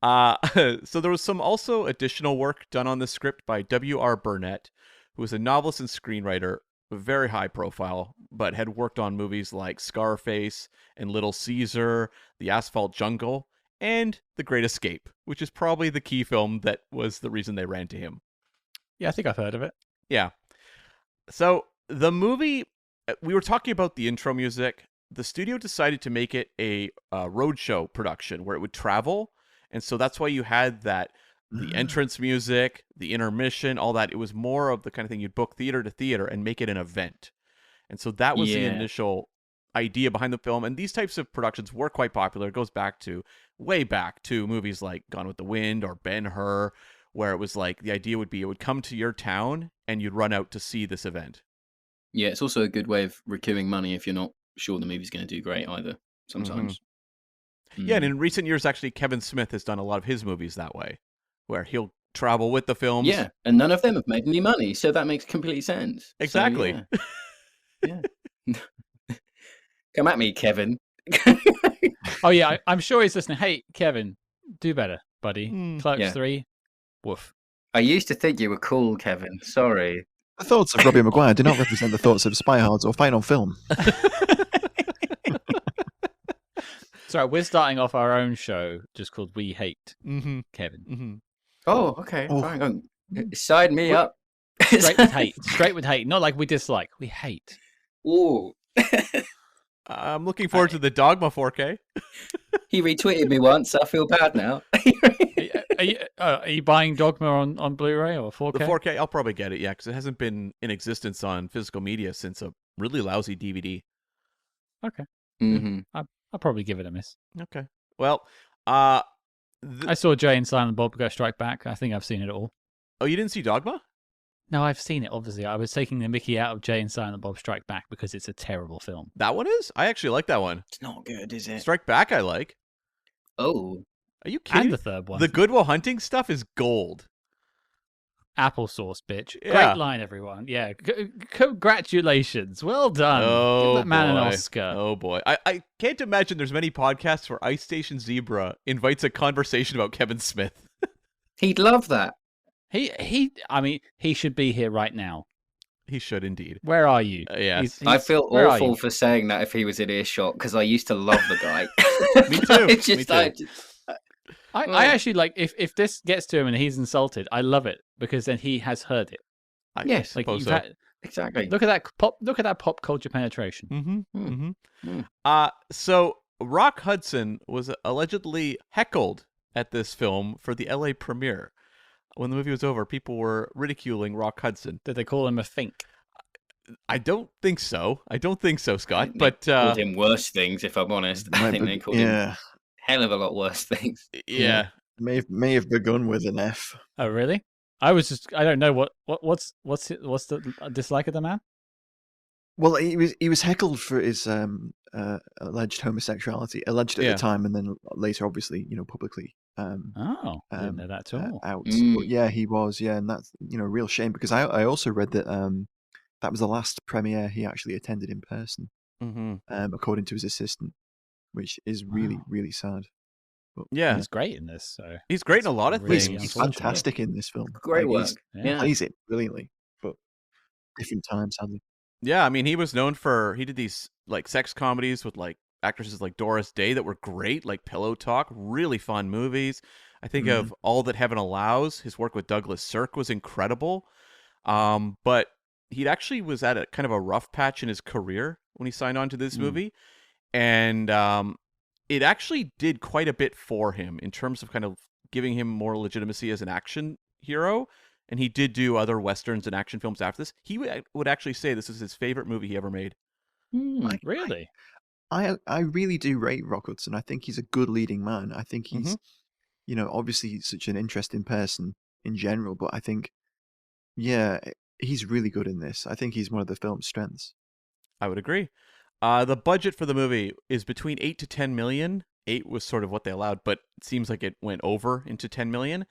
So there was some also additional work done on the script by W.R. Burnett, who was a novelist and screenwriter, very high profile, but had worked on movies like Scarface and Little Caesar, The Asphalt Jungle, and The Great Escape, which is probably the key film that was the reason they ran to him. Yeah, I think I've heard of it. Yeah. So the movie, we were talking about the intro music. The studio decided to make it a roadshow production where it would travel. And so that's why you had the entrance music, the intermission, all that. It was more of the kind of thing you'd book theater to theater and make it an event. And so that was the initial idea behind the film. And these types of productions were quite popular. It goes way back to movies like Gone with the Wind or Ben-Hur, where it was like the idea would be it would come to your town and you'd run out to see this event. Yeah, it's also a good way of recouping money if you're not sure the movie's going to do great either, sometimes. Yeah, and in recent years, actually, Kevin Smith has done a lot of his movies that way, where he'll travel with the films. Yeah, and none of them have made any money, so that makes complete sense. Exactly. So, yeah. Come at me, Kevin. Oh, yeah, I'm sure he's listening. Hey, Kevin, do better, buddy. Clerks 3, woof. I used to think you were cool, Kevin. Sorry. The thoughts of Robbie McGuire do not represent the thoughts of SpyHards or Fight on Film. Sorry, we're starting off our own show just called We Hate Kevin. Oh, okay. Fine. Sign me up. Straight with hate. Straight with hate. Not like we dislike. We hate. Ooh. I'm looking forward to the Dogma 4K. He retweeted me once. I feel bad now. Are you buying Dogma on Blu-ray or 4K? The 4K, I'll probably get it, yeah, because it hasn't been in existence on physical media since a really lousy DVD. Okay. Mm-hmm. I'll probably give it a miss. Okay. Well, I saw Jay and Silent Bob Go Strike Back. I think I've seen it all. Oh, you didn't see Dogma? No, I've seen it, obviously. I was taking the mickey out of Jay and Silent Bob Strike Back because it's a terrible film. That one is? I actually like that one. It's not good, is it? Strike Back I like. Oh. Are you kidding? And the third one. The Good Will Hunting stuff is gold. Applesauce, bitch. Yeah. Great line, everyone. Yeah. Congratulations. Well done. Oh, Give that man boy. an Oscar. Oh, boy. I can't imagine there's many podcasts where Ice Station Zebra invites a conversation about Kevin Smith. He'd love that. I mean, he should be here right now. He should indeed. Where are you? Yes. I feel where are awful you? for saying that if he was in earshot, because I used to love the guy. Me too. It's Me too. I actually like if this gets to him and he's insulted, I love it because then he has heard it. Yes, Like suppose you've so. had, exactly. look at that pop culture penetration. So Rock Hudson was allegedly heckled at this film for the LA premiere. When the movie was over, people were ridiculing Rock Hudson. Did they call him a fink? I don't think so. Scott. They But called him worse things, if I'm honest. I think they called him hell of a lot worse things. yeah. May have begun with an F. Oh, really? I don't know what's the dislike of the man? Well, he was heckled for his alleged homosexuality, alleged at Yeah. the time, and then later, obviously, publicly Oh, I didn't know that at all. out. Mm. But yeah, he was, and that's a real shame because I also read that that was the last premiere he actually attended in person, Mm-hmm. according to his assistant, which is really Wow. really sad. But, Yeah. He's great in this. So He's great in a lot of really things. he's unfortunate. fantastic in this film. Great work. He Yeah. plays it brilliantly, but different time, sadly. Yeah, I mean, he was known for he did these like sex comedies with like actresses like Doris Day that were great, like Pillow Talk, really fun movies. I think of All That Heaven Allows. His work with Douglas Sirk was incredible. But he actually was at a kind of a rough patch in his career when he signed on to this movie, and it actually did quite a bit for him in terms of kind of giving him more legitimacy as an action hero. And he did do other westerns and action films after this. He would actually say this is his favorite movie he ever made. Really? I really do rate Rock Hudson. I think he's a good leading man. I think he's, obviously he's such an interesting person in general, but I think, yeah, he's really good in this. I think he's one of the film's strengths. I would agree. The budget for the movie is between 8 to 10 million. 8 was sort of what they allowed, but it seems like it went over into 10 million.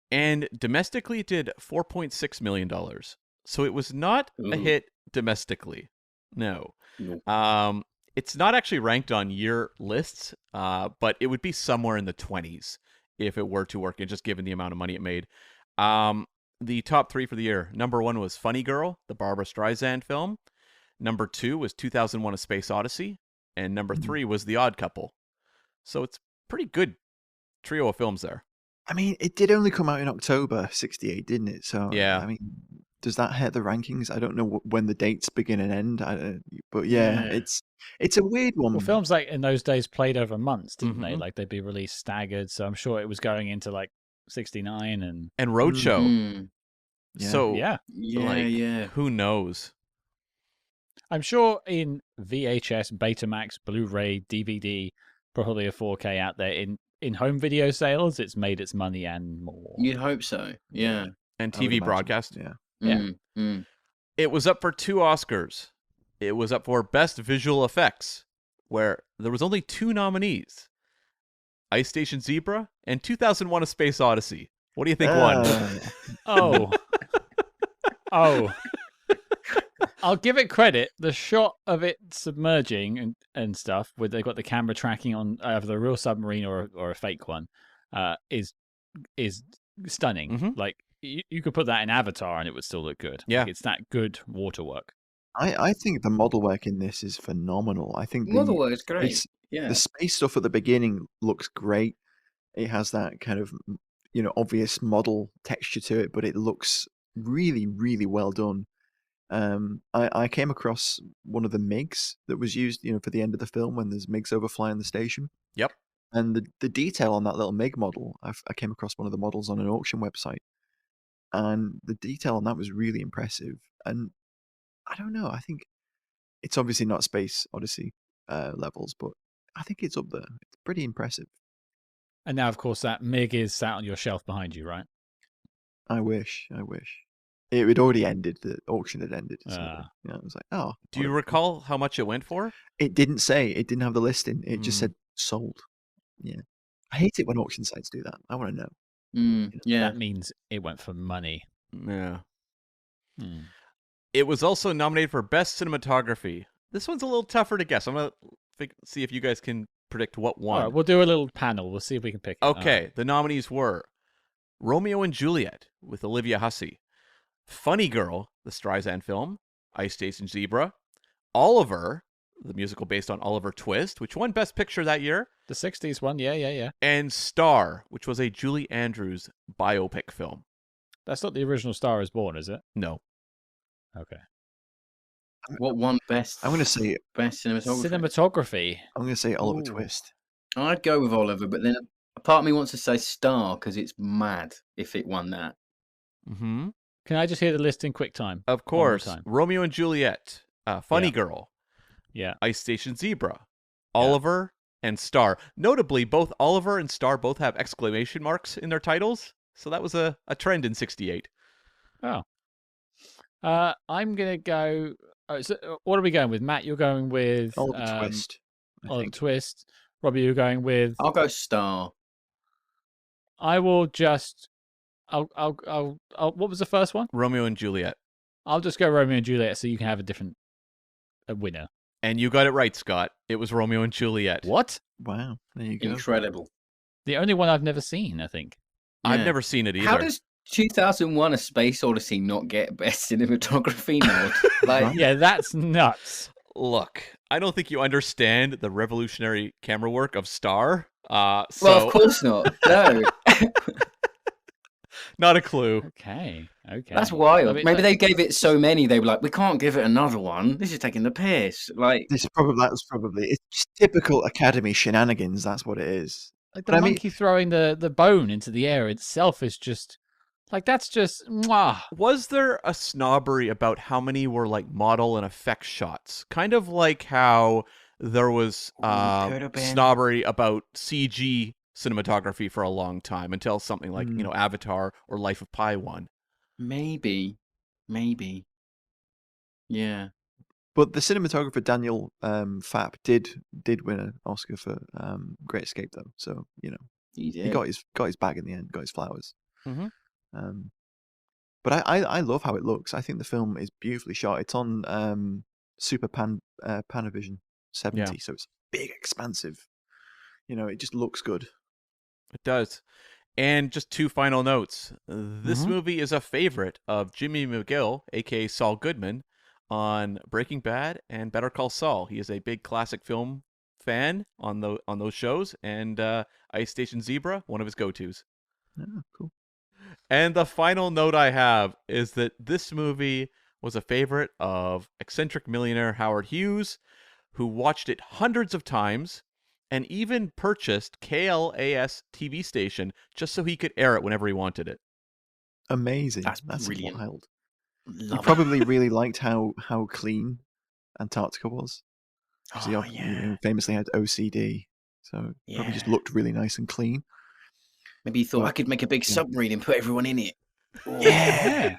And domestically, it did $4.6 million. So it was not a hit domestically. No. Nope. It's not actually ranked on year lists, but it would be somewhere in the 20s if it were to work, and just given the amount of money it made. The top 3 for the year. Number 1 was Funny Girl, the Barbra Streisand film. Number 2 was 2001: A Space Odyssey. And number 3 was The Odd Couple. So it's pretty good trio of films there. I mean, it did only come out in October '68, didn't it? So Yeah. I mean, does that hit the rankings? I don't know when the dates begin and end. But yeah, it's a weird one. Well, films like in those days played over months, didn't they? Mhm. Like they'd be released staggered. So I'm sure it was going into like 69 and Roadshow. Yeah. So yeah. Yeah. Who knows? I'm sure in VHS, Betamax, Blu-ray, DVD, probably a 4K out there in home video sales, it's made its money and more. You'd hope so. Yeah. And I would TV imagine. broadcast. Yeah. Yeah. It was up for 2 Oscars. It was up for Best Visual Effects, where there was only 2 nominees. Ice Station Zebra and 2001: A Space Odyssey. What do you think won? Oh. I'll give it credit. The shot of it submerging and stuff, where they've got the camera tracking on either the real submarine or a fake one, is stunning. Mhm. Like you could put that in Avatar and it would still look good. Yeah. Like, it's that good waterwork. I think the model work in this is phenomenal. I think Model work is great. Yeah. the space stuff at the beginning looks great. It has that kind of obvious model texture to it, but it looks really, really well done. I came across one of the MiGs that was used, for the end of the film when there's MiGs overflying the station. Yep. And the detail on that little MiG model, I came across one of the models on an auction website, and the detail on that was really impressive. And I don't know, I think it's obviously not Space Odyssey levels, but I think it's up there. It's pretty impressive. And now, of course, that MiG is sat on your shelf behind you, right? I wish. It had already ended. The auction had ended. So, Ah. yeah, I was like, oh. Do you recall how much it went for? It didn't say. It didn't have the listing. It just said sold. Yeah. I hate it when auction sites do that. I want to know. Yeah. That means it went for money. Yeah. Hmm. It was also nominated for Best Cinematography. This one's a little tougher to guess. I'm going to see if you guys can predict what All won. right, we'll do a little panel. We'll see if we can pick it. Okay, the nominees were Romeo and Juliet with Olivia Hussey, Funny Girl, the Streisand film, Ice Station Zebra, Oliver, the musical based on Oliver Twist, which won Best Picture that year, The 60s one, yeah. and Star, which was a Julie Andrews biopic film. That's not the original Star is Born, is it? No. Okay. What won best? I'm going to say best cinematography. Cinematography. I'm going to say Oliver Ooh. Twist. I'd go with Oliver, but then a part of me wants to say Star because it's mad if it won that. Mm-hmm. Can I just hear the list in quick time? Of One more course. time. Romeo and Juliet, Funny Yeah. Girl, Yeah. Ice Station Zebra, Oliver, and Star. Notably, both Oliver and Star both have exclamation marks in their titles, so that was a trend in '68. Oh. I'm going to go So what are we going with, Matt? You're going with Oliver Twist. I Oliver think. Twist. Robbie, you're going with. I'll go Star. I will just. I'll. What was the first one? Romeo and Juliet. I'll just go Romeo and Juliet, so you can have a winner. And you got it right, Scott. It was Romeo and Juliet. What? Wow, there you go. Incredible. The only one I've never seen, I think. I've Yeah. never seen it either. How does 2001: A Space Odyssey not get best cinematography nod? Like, Yeah, that's nuts. Look, I don't think you understand the revolutionary camera work of Star. well, of course not. No, Not a clue. Okay. that's wild. I mean, Maybe they gave it so many they were like, we can't give it another one. This is taking the piss. Like, That's probably it's just typical Academy shenanigans. That's what it is. like But the I mean- monkey throwing the bone into the air itself is just like that's just mwah. Was there a snobbery about how many were like model and effect shots? Kind of like how there was could have been. snobbery about CG cinematography for a long time until something like, Avatar or Life of Pi won. maybe. Yeah. But the cinematographer Daniel Fapp did win an Oscar for Great Escape, though. So He did. he got his bag in the end, got his flowers. Mhm. But I love how it looks. I think the film is beautifully shot. It's on Super Panavision 70, so it's big, expansive. It just looks good. It does. And just two final notes. This movie is a favorite of Jimmy McGill, aka Saul Goodman, on Breaking Bad and Better Call Saul. He is a big classic film fan on those shows, and Ice Station Zebra, one of his go-tos. Oh, cool. And the final note I have is that this movie was a favorite of eccentric millionaire Howard Hughes, who watched it hundreds of times and even purchased KLAS TV station just so he could air it whenever he wanted it. Amazing. That's That's brilliant. wild. He Love probably really liked how clean Antarctica was. 'Cause Oh, he yeah. famously had OCD, so it probably just Yeah. looked really nice and clean. Maybe he thought Well, I could make a big yeah. submarine and put everyone in it. Oh. Yeah.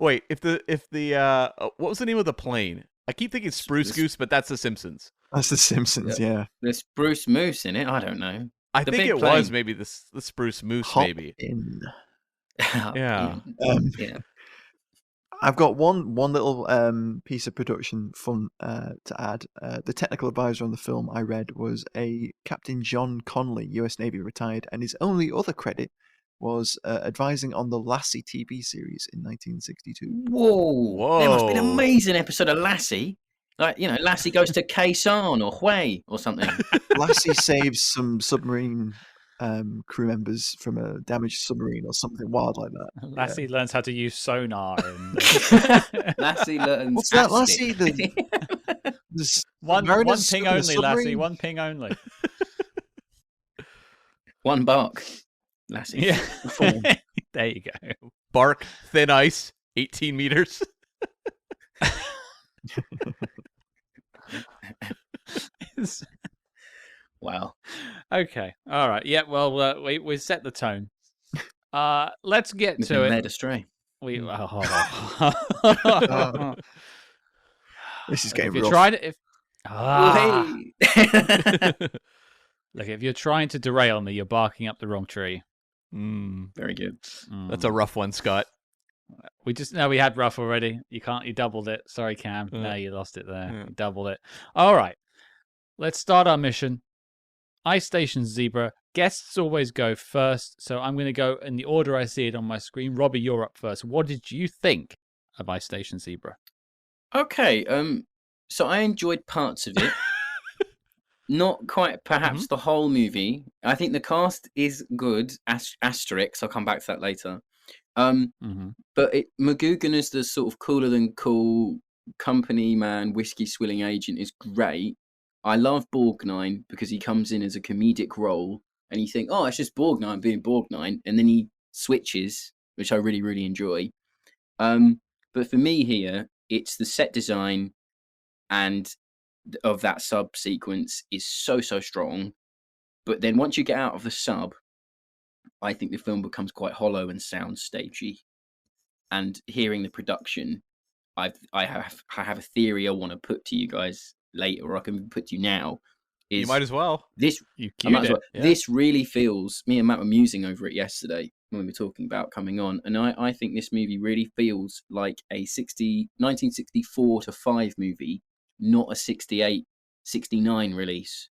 Wait, if the what was the name of the plane? I keep thinking Spruce This- Goose, but that's The Simpsons. That's The Simpsons, yeah. There's Bruce Moose in it. I don't know. I The think big it was plane. maybe the Spruce Moose, Hop maybe. in. Yeah. Yeah. I've got one little piece of production fun to add. The technical advisor on the film I read was a Captain John Conley, U.S. Navy retired, and his only other credit was advising on the Lassie TV series in 1962. Whoa. There must be an Whoa. amazing episode of Lassie. Like, Lassie goes to Quezon or Hue or something. Lassie saves some submarine crew members from a damaged submarine or something wild like that. Lassie learns how to use sonar. And, Lassie learns. What's that, Asti. Lassie? There's one mariners ping in a only, Lassie. submarine? One ping only. One bark. Lassie. Yeah. Form. There you go. Bark, thin ice, 18 meters. Wow. Okay. All right. Yeah. Well, we set the tone. Let's get We've to been it. led astray. We. This is If getting you're rough. trying to, Hey. look, if you're trying to derail me, you're barking up the wrong tree. Very good. That's a rough one, Scott. We had rough already. You doubled it. Sorry, Cam. No, you lost it there. Yeah. You doubled it. All right. Let's start our mission. Ice Station Zebra. Guests always go first, so I'm going to go in the order I see it on my screen. Robbie, you're up first. What did you think of Ice Station Zebra? Okay. So I enjoyed parts of it. Not quite, perhaps, the whole movie. I think the cast is good. Asterisk. I'll come back to that later. But McGoohan as the sort of cooler than cool company man, whiskey swilling agent is great. I love Borgnine because he comes in as a comedic role, and you think, oh, it's just Borgnine being Borgnine, and then he switches, which I really, really enjoy. But for me here, it's the set design and of that sub sequence is so strong. But then once you get out of the sub, I think the film becomes quite hollow and soundstagey. And hearing the production, I have a theory I want to put to you guys later, or I can put to you now. You might as well. This You I might cued as well. it. Yeah. This really feels. Me and Matt were musing over it yesterday when we were talking about coming on, and I think this movie really feels like a 1964 to 5 movie, not a 68, 69 release.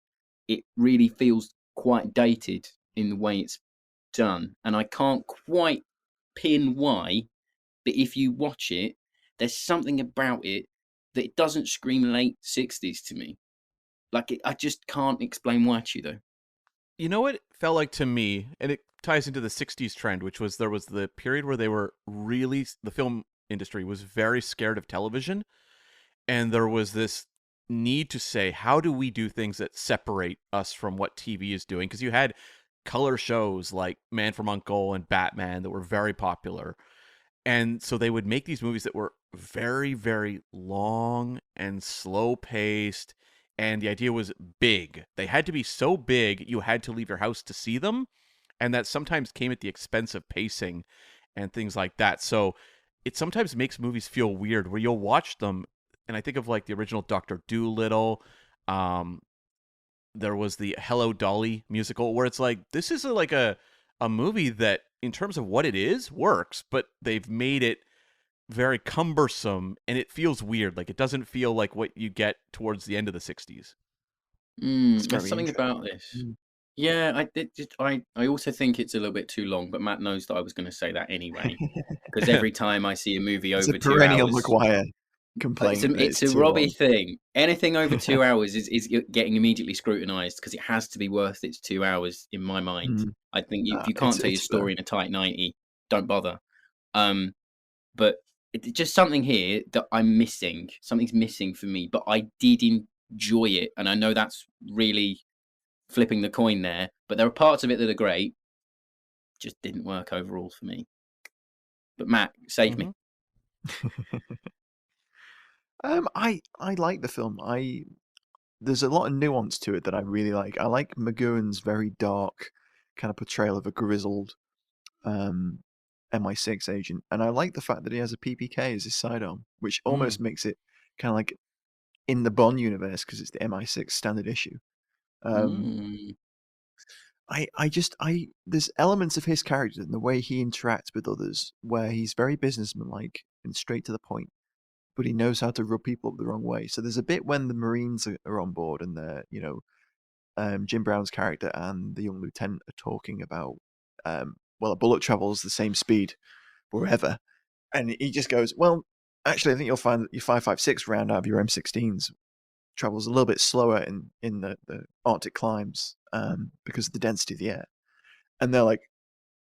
It really feels quite dated in the way it's done, and I can't quite pin why, but if you watch it, there's something about it that it doesn't scream late 60s to me. Like, I just can't explain why to you, though. You know what it felt like to me, and it ties into the 60s trend, which was there was the period where they were really, the film industry was very scared of television, and there was this need to say, how do we do things that separate us from what TV is doing? Because you had color shows like Man from U.N.C.L.E. and Batman that were very popular. And so they would make these movies that were very, very long and slow paced. And the idea was big. They had to be so big, you had to leave your house to see them. And that sometimes came at the expense of pacing and things like that. So it sometimes makes movies feel weird where you'll watch them. And I think of like the original Dr. Dolittle. There was the Hello Dolly musical where it's like, this is like a movie that in terms of what it is works, but they've made it very cumbersome and it feels weird. Like it doesn't feel like what you get towards the end of the 60s. There's something about this. Yeah, I also think it's a little bit too long, but Matt knows that I was going to say that anyway. Because every time I see a movie It's over a 2 perennial hours, McGuire complaint. it's a Robbie thing. Anything over 2 hours is getting immediately scrutinised because it has to be worth its 2 hours in my mind. I think if you can't tell your story in a tight 90, don't bother. But it's just something here that I'm missing. Something's missing for me, but I did enjoy it, and I know that's really flipping the coin there, but there are parts of it that are great. Just didn't work overall for me. But Matt, save me. I like the film. There's a lot of nuance to it that I really like. I like McGoohan's very dark kind of portrayal of a grizzled MI6 agent, and I like the fact that he has a PPK as his sidearm, which almost makes it kind of like in the Bond universe because it's the MI6 standard issue. There's elements of his character and the way he interacts with others where he's very businessmanlike and straight to the point, but he knows how to rub people up the wrong way. So there's a bit when the Marines are on board and they're, Jim Brown's character and the young lieutenant are talking about, well, a bullet travels the same speed wherever. And he just goes, well, actually, I think you'll find that your 5.56 round out of your M16s travels a little bit slower in the Arctic climes because of the density of the air. And they're like,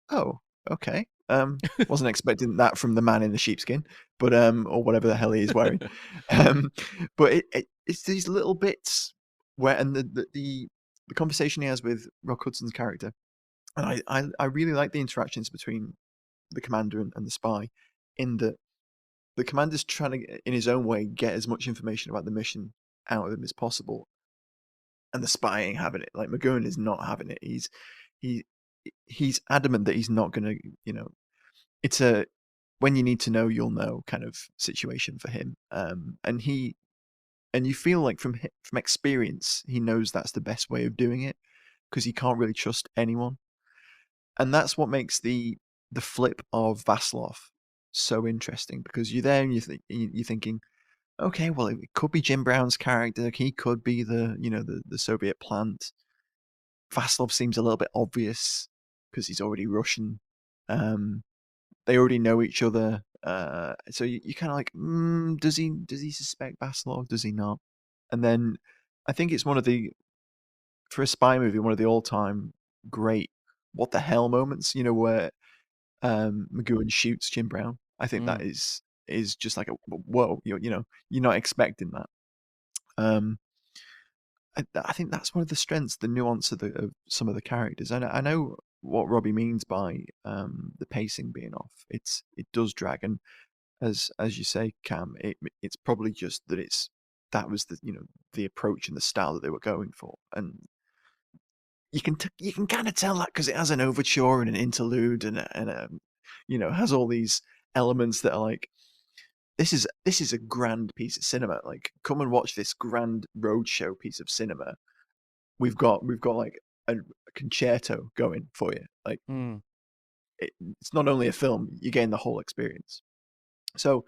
oh, okay. Wasn't expecting that from the man in the sheepskin, but or whatever the hell he is wearing. But it's these little bits where, and the conversation he has with Rock Hudson's character, and I really like the interactions between the commander and the spy, in that the commander's trying to, in his own way, get as much information about the mission out of him as possible, and the spy ain't having it. Like McGoohan is not having it. He's adamant that he's not going to, it's a when you need to know, you'll know kind of situation for him. And you feel like from experience, he knows that's the best way of doing it because he can't really trust anyone. And that's what makes the flip of Vaslov so interesting, because you're there and you're thinking, okay, well, it could be Jim Brown's character. He could be the Soviet plant. Vaslov seems a little bit obvious because he's already Russian. They already know each other. So you kind of like, does he suspect Vaslov? Does he not? And then I think it's for a spy movie, one of the all-time great what the hell moments, where McGoohan shoots Jim Brown. I think that is just like a whoa, you're not expecting that. I think that's one of the strengths, the nuance of some of the characters. I know what Robbie means by the pacing being off. It does drag, and as you say, Cam, it's probably just that that was the approach and the style that they were going for, and you can kind of tell that because it has an overture and an interlude and has all these elements that are like this is a grand piece of cinema. Like, come and watch this grand roadshow piece of cinema. We've got like a concerto going for you. Like, it's not only a film; you're getting the whole experience. So,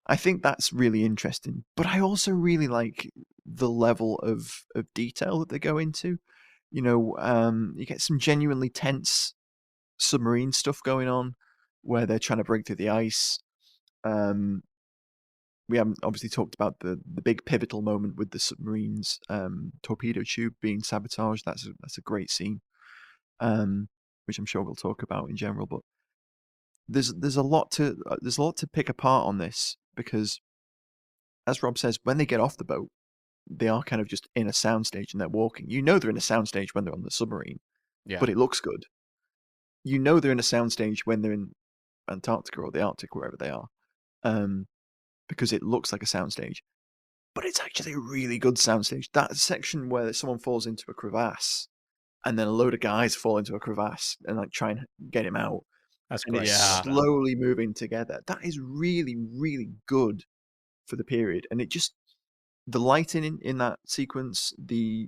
I think that's really interesting. But I also really like the level of detail that they go into. You get some genuinely tense submarine stuff going on, where they're trying to break through the ice. We haven't obviously talked about the big pivotal moment with the submarine's torpedo tube being sabotaged. That's a great scene, which I'm sure we'll talk about in general. But there's a lot to pick apart on this, because, as Rob says, when they get off the boat, they are kind of just in a soundstage and they're walking. They're in a soundstage when they're on the submarine, but it looks good. They're in a soundstage when they're in Antarctica or the Arctic, wherever they are, because it looks like a soundstage. But it's actually a really good soundstage. That section where someone falls into a crevasse, and then a load of guys fall into a crevasse and like try and get him out. That's and great. it's slowly moving together. That is really, really good for the period. And it just, the lighting in that sequence, the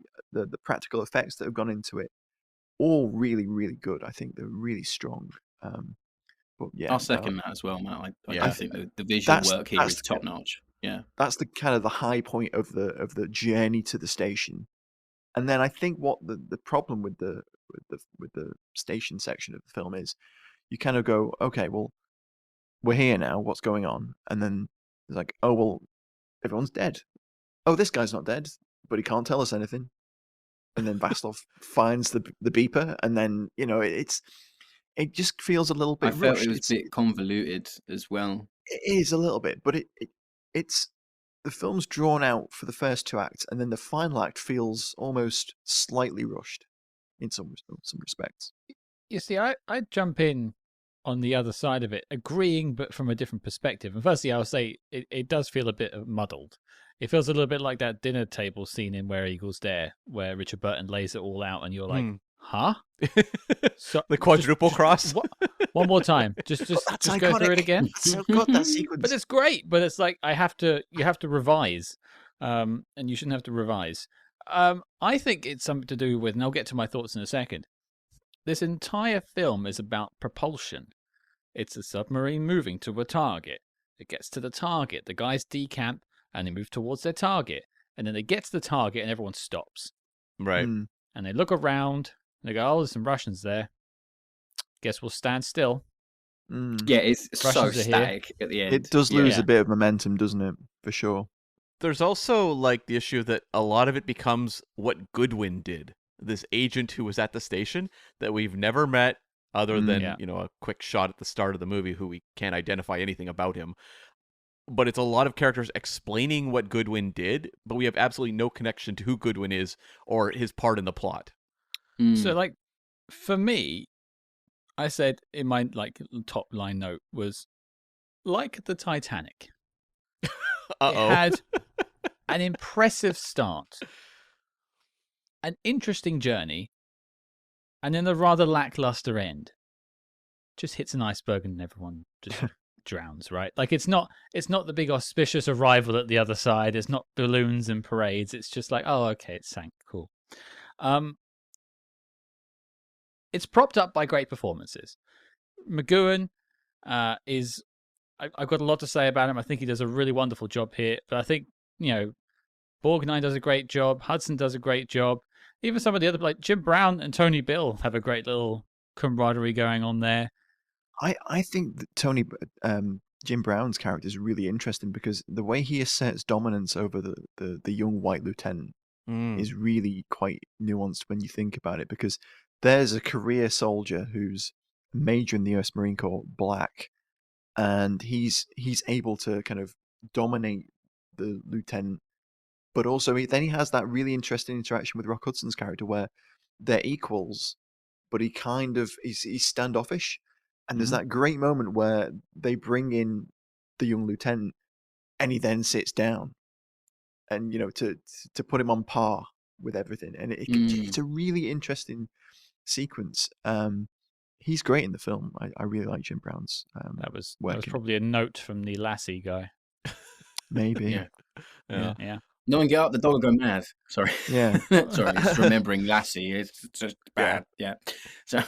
practical effects that have gone into it, all really, really good. I think they're really strong. But yeah, I'll second that as well, Matt. I think the visual work here is top notch. Yeah, that's the kind of the high point of the journey to the station. And then I think what the problem with the station section of the film is, you kind of go, okay, well, we're here now. What's going on? And then it's like, oh well, everyone's dead. Oh, this guy's not dead, but he can't tell us anything. And then Vaslov finds the beeper, and then it just feels a little bit I felt rushed. it was a bit convoluted as well. It is a little bit, but it's the film's drawn out for the first two acts, and then the final act feels almost slightly rushed in some respects. You see, I jump in on the other side of it, agreeing, but from a different perspective. And firstly, I'll say it does feel a bit muddled. It feels a little bit like that dinner table scene in Where Eagles Dare, where Richard Burton lays it all out, and you're like, huh? So, the quadruple cross. One more time. Just go through it again. So good, that sequence. But it's great. But it's like you have to revise, and you shouldn't have to revise. I think it's something to do with, and I'll get to my thoughts in a second. This entire film is about propulsion. It's a submarine moving to a target. It gets to the target. The guys decamp and they move towards their target. And then they get to the target and everyone stops. Right. And they look around and they go, oh, there's some Russians there. Guess we'll stand still. Yeah, it's Russians so static at the end. It does lose a bit of momentum, doesn't it? For sure. There's also like the issue that a lot of it becomes what Goodwin did. This agent who was at the station that we've never met, other than a quick shot at the start of the movie, who we can't identify anything about him. But it's a lot of characters explaining what Goodwin did, but we have absolutely no connection to who Goodwin is or his part in the plot. So, like, for me, I said in my top line note was like the Titanic. It had an impressive start, an interesting journey, and then a rather lackluster end. Just hits an iceberg and everyone just drowns, right? Like it's not the big auspicious arrival at the other side. It's not balloons and parades. It's just like, oh, okay, it sank. Cool. It's propped up by great performances. McGoohan is... I've got a lot to say about him. I think he does a really wonderful job here. But I think, Borgnine does a great job. Hudson does a great job. Even some of the other, like Jim Brown and Tony Bill, have a great little camaraderie going on there. I think that Jim Brown's character is really interesting because the way he asserts dominance over the young white lieutenant is really quite nuanced when you think about it, because there's a career soldier who's a major in the US Marine Corps, black, and he's able to kind of dominate the lieutenant, but also then he has that really interesting interaction with Rock Hudson's character where they're equals, but he's standoffish. And there's that great moment where they bring in the young lieutenant, and he then sits down, and to put him on par with everything. And it's a really interesting sequence. He's great in the film. I really like Jim Brown's. That was probably a note from the Lassie guy. Maybe. Yeah. Yeah. No one get up, the dog will go mad. Sorry. Yeah. Sorry, it's remembering Lassie. It's just bad. Yeah. So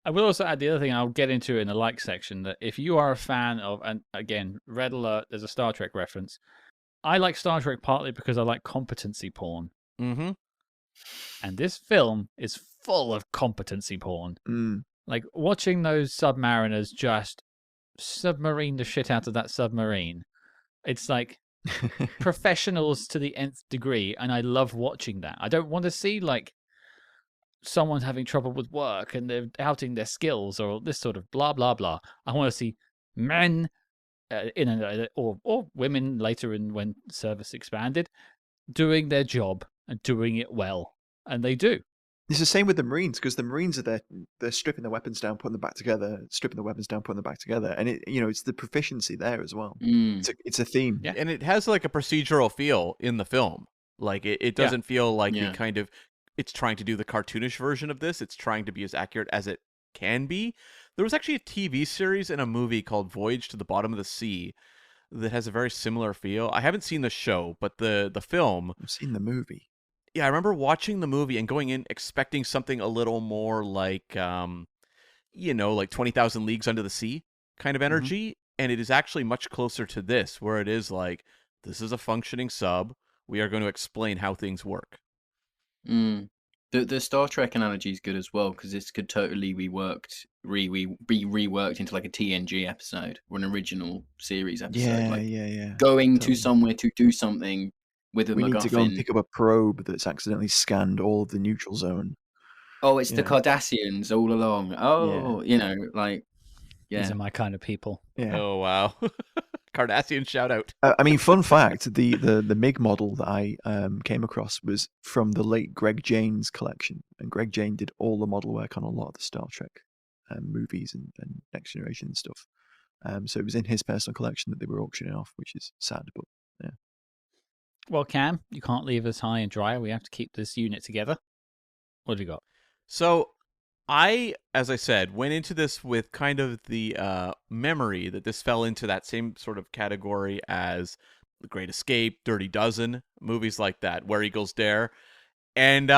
I will also add the other thing I'll get into in the like section, that if you are a fan of, and again, red alert, there's a Star Trek reference. I like Star Trek partly because I like competency porn. Mm-hmm. And this film is full of competency porn. Mm. Like watching those submariners just submarine the shit out of that submarine. It's like professionals to the nth degree, and I love watching that. I don't want to see like someone's having trouble with work and they're outing their skills or this sort of blah blah blah. I want to see men or women later in when service expanded doing their job and doing it well, and they do. It's the same with the Marines, because the Marines are there, they're stripping the weapons down, putting them back together, stripping the weapons down, putting them back together, and it's the proficiency there as well. It's a theme. Yeah, and it has like a procedural feel in the film. Like it doesn't feel like the kind of it's trying to do the cartoonish version of this. It's trying to be as accurate as it can be. There was actually a TV series and a movie called Voyage to the Bottom of the Sea that has a very similar feel. I haven't seen the show, but the film. I've seen the movie. Yeah, I remember watching the movie and going in expecting something a little more like, like 20,000 Leagues Under the Sea kind of energy. And it is actually much closer to this, where it is like, this is a functioning sub. We are going to explain how things work. The Star Trek analogy is good as well, because this could totally be reworked into like a TNG episode or an original series episode. Yeah. Going to somewhere to do something with a we MacGuffin. need to go and pick up a probe that's accidentally scanned all of the neutral zone. Oh, it's the Cardassians all along. Oh, These are my kind of people. Yeah. Oh, wow. Cardassian shout out. I mean, fun fact, the MiG model that I came across was from the late Greg Jane's collection. And Greg Jane did all the model work on a lot of the Star Trek movies and Next Generation and stuff. So it was in his personal collection that they were auctioning off, which is sad, but yeah. Well, Cam, you can't leave us high and dry. We have to keep this unit together. What have you got? So I, as I said, went into this with kind of the memory that this fell into that same sort of category as The Great Escape, Dirty Dozen, movies like that, Where Eagles Dare. And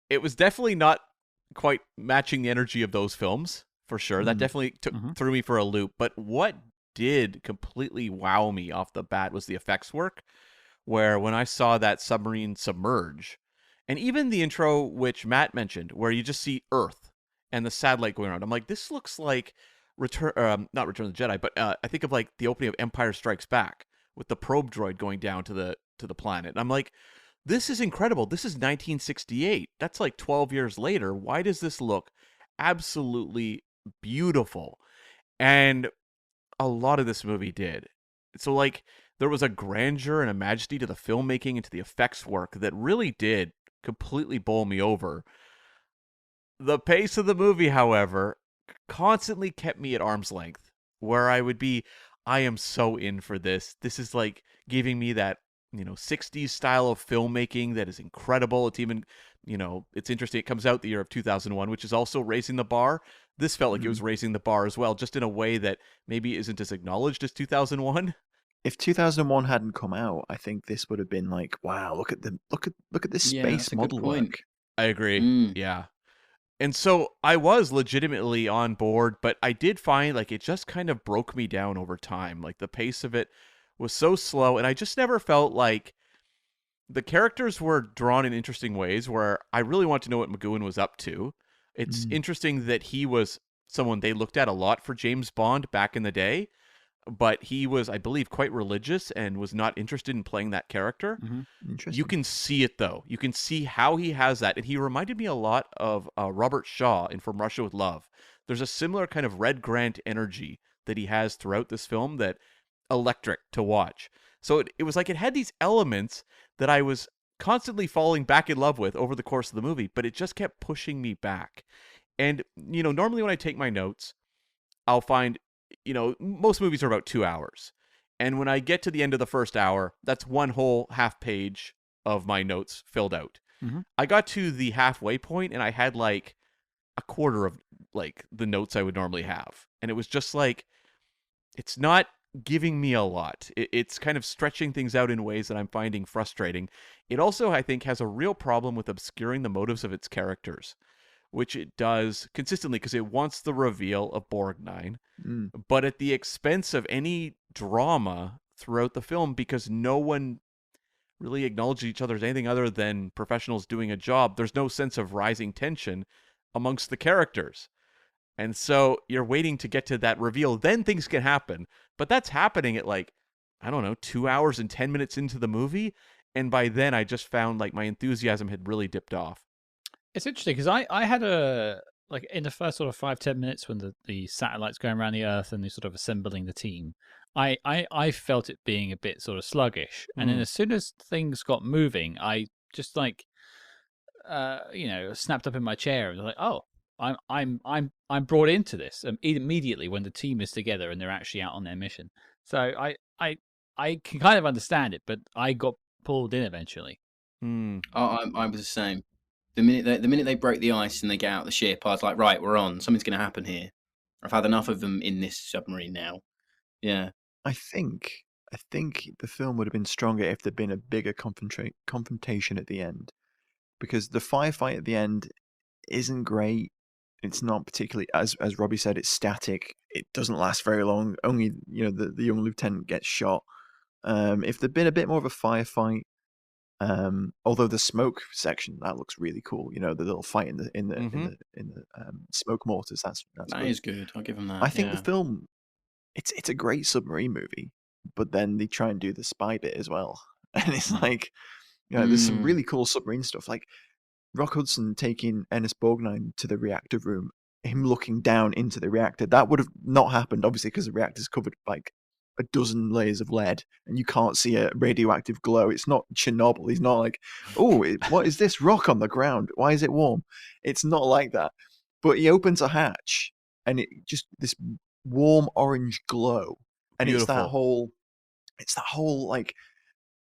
it was definitely not quite matching the energy of those films, for sure. That definitely threw me for a loop. But what did completely wow me off the bat was the effects work, where when I saw that submarine submerge, and even the intro, which Matt mentioned, where you just see Earth and the satellite going around. I'm like, this looks like not Return of the Jedi, but I think of like the opening of Empire Strikes Back with the probe droid going down to the planet. And I'm like, this is incredible. This is 1968. That's like 12 years later. Why does this look absolutely beautiful? And a lot of this movie did. So like there was a grandeur and a majesty to the filmmaking and to the effects work that really did completely bowl me over. The pace of the movie, however, constantly kept me at arm's length, where I would be, I am so in for this. This is like giving me that, 60s style of filmmaking that is incredible. It's even, it's interesting. It comes out the year of 2001, which is also raising the bar. This felt like it was raising the bar as well, just in a way that maybe isn't as acknowledged as 2001. If 2001 hadn't come out, I think this would have been like, wow, look at this space model work. I agree. Yeah. And so I was legitimately on board, but I did find like it just kind of broke me down over time. Like the pace of it was so slow, and I just never felt like the characters were drawn in interesting ways where I really want to know what McGoohan was up to. It's interesting that he was someone they looked at a lot for James Bond back in the day, but he was, I believe, quite religious and was not interested in playing that character. Interesting. You can see it, though. You can see how he has that. And he reminded me a lot of Robert Shaw in From Russia with Love. There's a similar kind of Red Grant energy that he has throughout this film that electric to watch. So it was like it had these elements that I was constantly falling back in love with over the course of the movie, but it just kept pushing me back. And, normally when I take my notes, I'll find, most movies are about 2 hours. And when I get to the end of the first hour, that's one whole half page of my notes filled out. I got to the halfway point and I had like a quarter of like the notes I would normally have. And it was just like, it's not giving me a lot. It's kind of stretching things out in ways that I'm finding frustrating. It also, I think, has a real problem with obscuring the motives of its characters, which it does consistently because it wants the reveal of Borgnine, but at the expense of any drama throughout the film, because no one really acknowledges each other as anything other than professionals doing a job. There's no sense of rising tension amongst the characters. And so you're waiting to get to that reveal. Then things can happen. But that's happening at like, I don't know, 2 hours and 10 minutes into the movie. And by then I just found like my enthusiasm had really dipped off. It's interesting because I had like in the first sort of 5-10 minutes when the satellite's going around the Earth and they're sort of assembling the team, I felt it being a bit sort of sluggish. And then as soon as things got moving, I just like, snapped up in my chair and was like, oh, I'm brought into this immediately when the team is together and they're actually out on their mission. So I can kind of understand it, but I got pulled in eventually. I was the same. The minute they broke the ice and they get out of the ship, I was like, right, we're on. Something's going to happen here. I've had enough of them in this submarine now. Yeah. I think the film would have been stronger if there'd been a bigger confrontation at the end, because the firefight at the end isn't great. It's not particularly, as Robbie said, it's static. It doesn't last very long. Only the young lieutenant gets shot. If there'd been a bit more of a firefight, although the smoke section that looks really cool. The little fight in the smoke mortars. That's that is good. I'll give them that. I think the film, it's a great submarine movie, but then they try and do the spy bit as well, and it's like, there's some really cool submarine stuff, like Rock Hudson taking Ernest Borgnine to the reactor room, him looking down into the reactor. That would have not happened, obviously, because the reactor's covered like a dozen layers of lead, and you can't see a radioactive glow. It's not Chernobyl. He's not like, oh, what is this rock on the ground? Why is it warm? It's not like that. But he opens a hatch, and it just this warm orange glow, and Beautiful. it's that whole like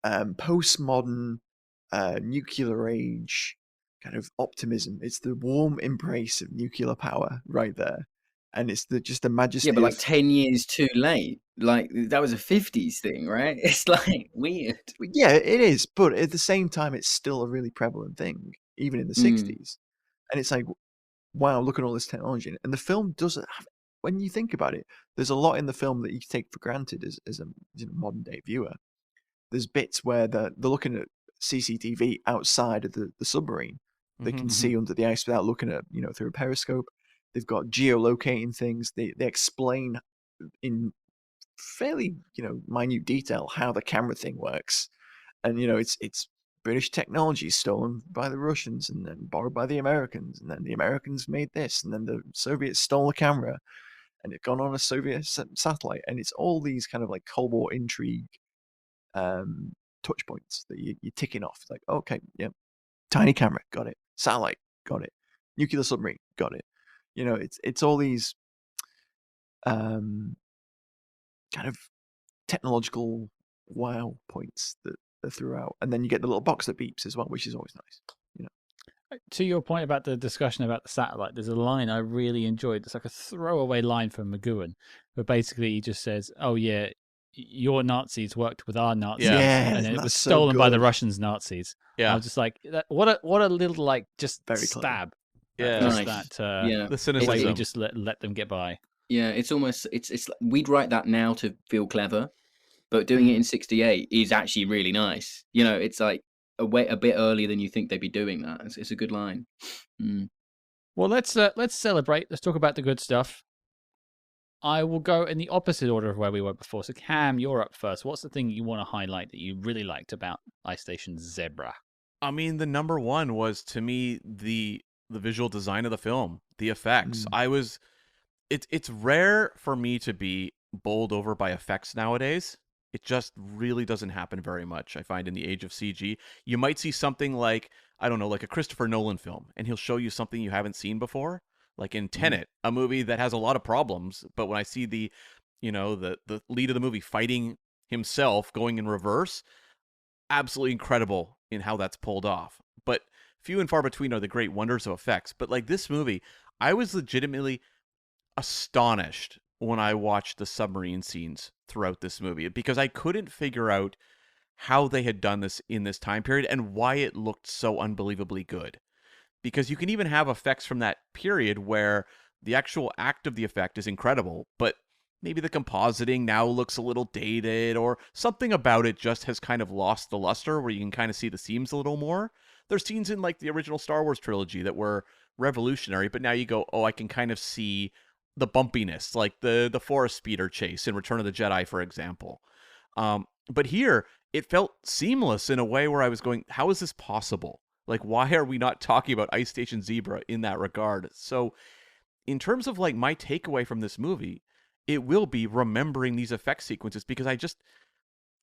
postmodern nuclear age kind of optimism. It's the warm embrace of nuclear power right there, and it's just the majesty. Yeah, but like 10 years too late. Like that was a 50s thing, right? It's like weird. Yeah, it is, but at the same time, it's still a really prevalent thing, even in the 60s. And it's like, wow, look at all this technology. And the film doesn't have, when you think about it, there's a lot in the film that you take for granted as a modern day viewer. There's bits where they're looking at CCTV outside of the submarine. They can see under the ice without looking at, through a periscope. They've got geolocating things. They explain in fairly, minute detail how the camera thing works. And, it's British technology stolen by the Russians and then borrowed by the Americans. And then the Americans made this. And then the Soviets stole the camera and it gone on a Soviet satellite. And it's all these kind of like Cold War intrigue touch points that you're ticking off. It's like, okay, yeah, tiny camera, got it. Satellite, got it. Nuclear submarine, got it. It's all these kind of technological wow points that are throughout, and then you get the little box that beeps as well, which is always nice. To your point about the discussion about the satellite, there's a line I really enjoyed. It's like a throwaway line from McGoohan, but basically he just says, "Oh yeah, your Nazis worked with our Nazis, and it was stolen by the Russians' Nazis." I was just like, what a little like just very stab. Yeah, nice. The cynicism. You just let them get by. Yeah, it's almost it's we'd write that now to feel clever, but doing it in '68 is actually really nice. It's like a bit earlier than you think they'd be doing that. It's a good line. Well, let's celebrate. Let's talk about the good stuff. I will go in the opposite order of where we were before. So, Cam, you're up first. What's the thing you want to highlight that you really liked about Ice Station Zebra? I mean, the number one was, to me, the visual design of the film, the effects. It's rare for me to be bowled over by effects nowadays. It just really doesn't happen very much, I find, in the age of CG. You might see something like, I don't know, like a Christopher Nolan film, and he'll show you something you haven't seen before. Like in Tenet, a movie that has a lot of problems, but when I see the lead of the movie fighting himself going in reverse, absolutely incredible in how that's pulled off. But few and far between are the great wonders of effects. But like this movie, I was legitimately astonished when I watched the submarine scenes throughout this movie because I couldn't figure out how they had done this in this time period and why it looked so unbelievably good. Because you can even have effects from that period where the actual act of the effect is incredible, but maybe the compositing now looks a little dated or something about it just has kind of lost the luster where you can kind of see the seams a little more. There's scenes in like the original Star Wars trilogy that were revolutionary, but now you go, oh, I can kind of see the bumpiness, like the forest speeder chase in Return of the Jedi, for example. But here, it felt seamless in a way where I was going, how is this possible? Like, why are we not talking about Ice Station Zebra in that regard? So, in terms of like my takeaway from this movie, it will be remembering these effect sequences because I just,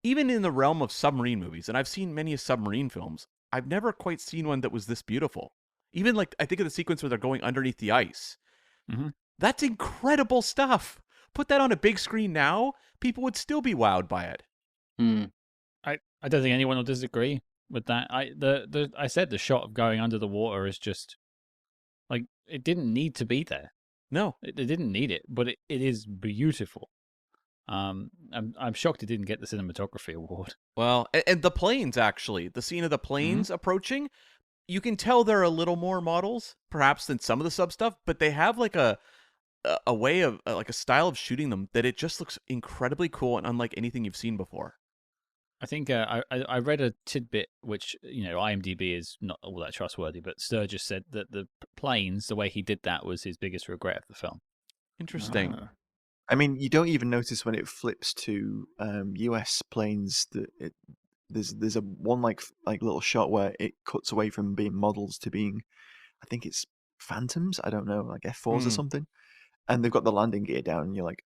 even in the realm of submarine movies, and I've seen many submarine films, I've never quite seen one that was this beautiful. Even like, I think of the sequence where they're going underneath the ice. Mm-hmm. That's incredible stuff. Put that on a big screen now, people would still be wowed by it. I don't think anyone will disagree with that. I said the shot of going under the water is just like it didn't need to be there. No, it didn't need it, but it is beautiful. I'm shocked it didn't get the cinematography award. Well, and the planes actually, the scene of the planes approaching, you can tell they're a little more models, perhaps than some of the sub stuff, but they have like a way of like a style of shooting them that it just looks incredibly cool and unlike anything you've seen before. I think I read a tidbit, which, IMDb is not all that trustworthy, but Sturges said that the planes, the way he did that was his biggest regret of the film. Interesting. I mean, you don't even notice when it flips to US planes that there's a one like little shot where it cuts away from being models to being, I think it's Phantoms, I don't know, like F4s or something, and they've got the landing gear down, and you're like,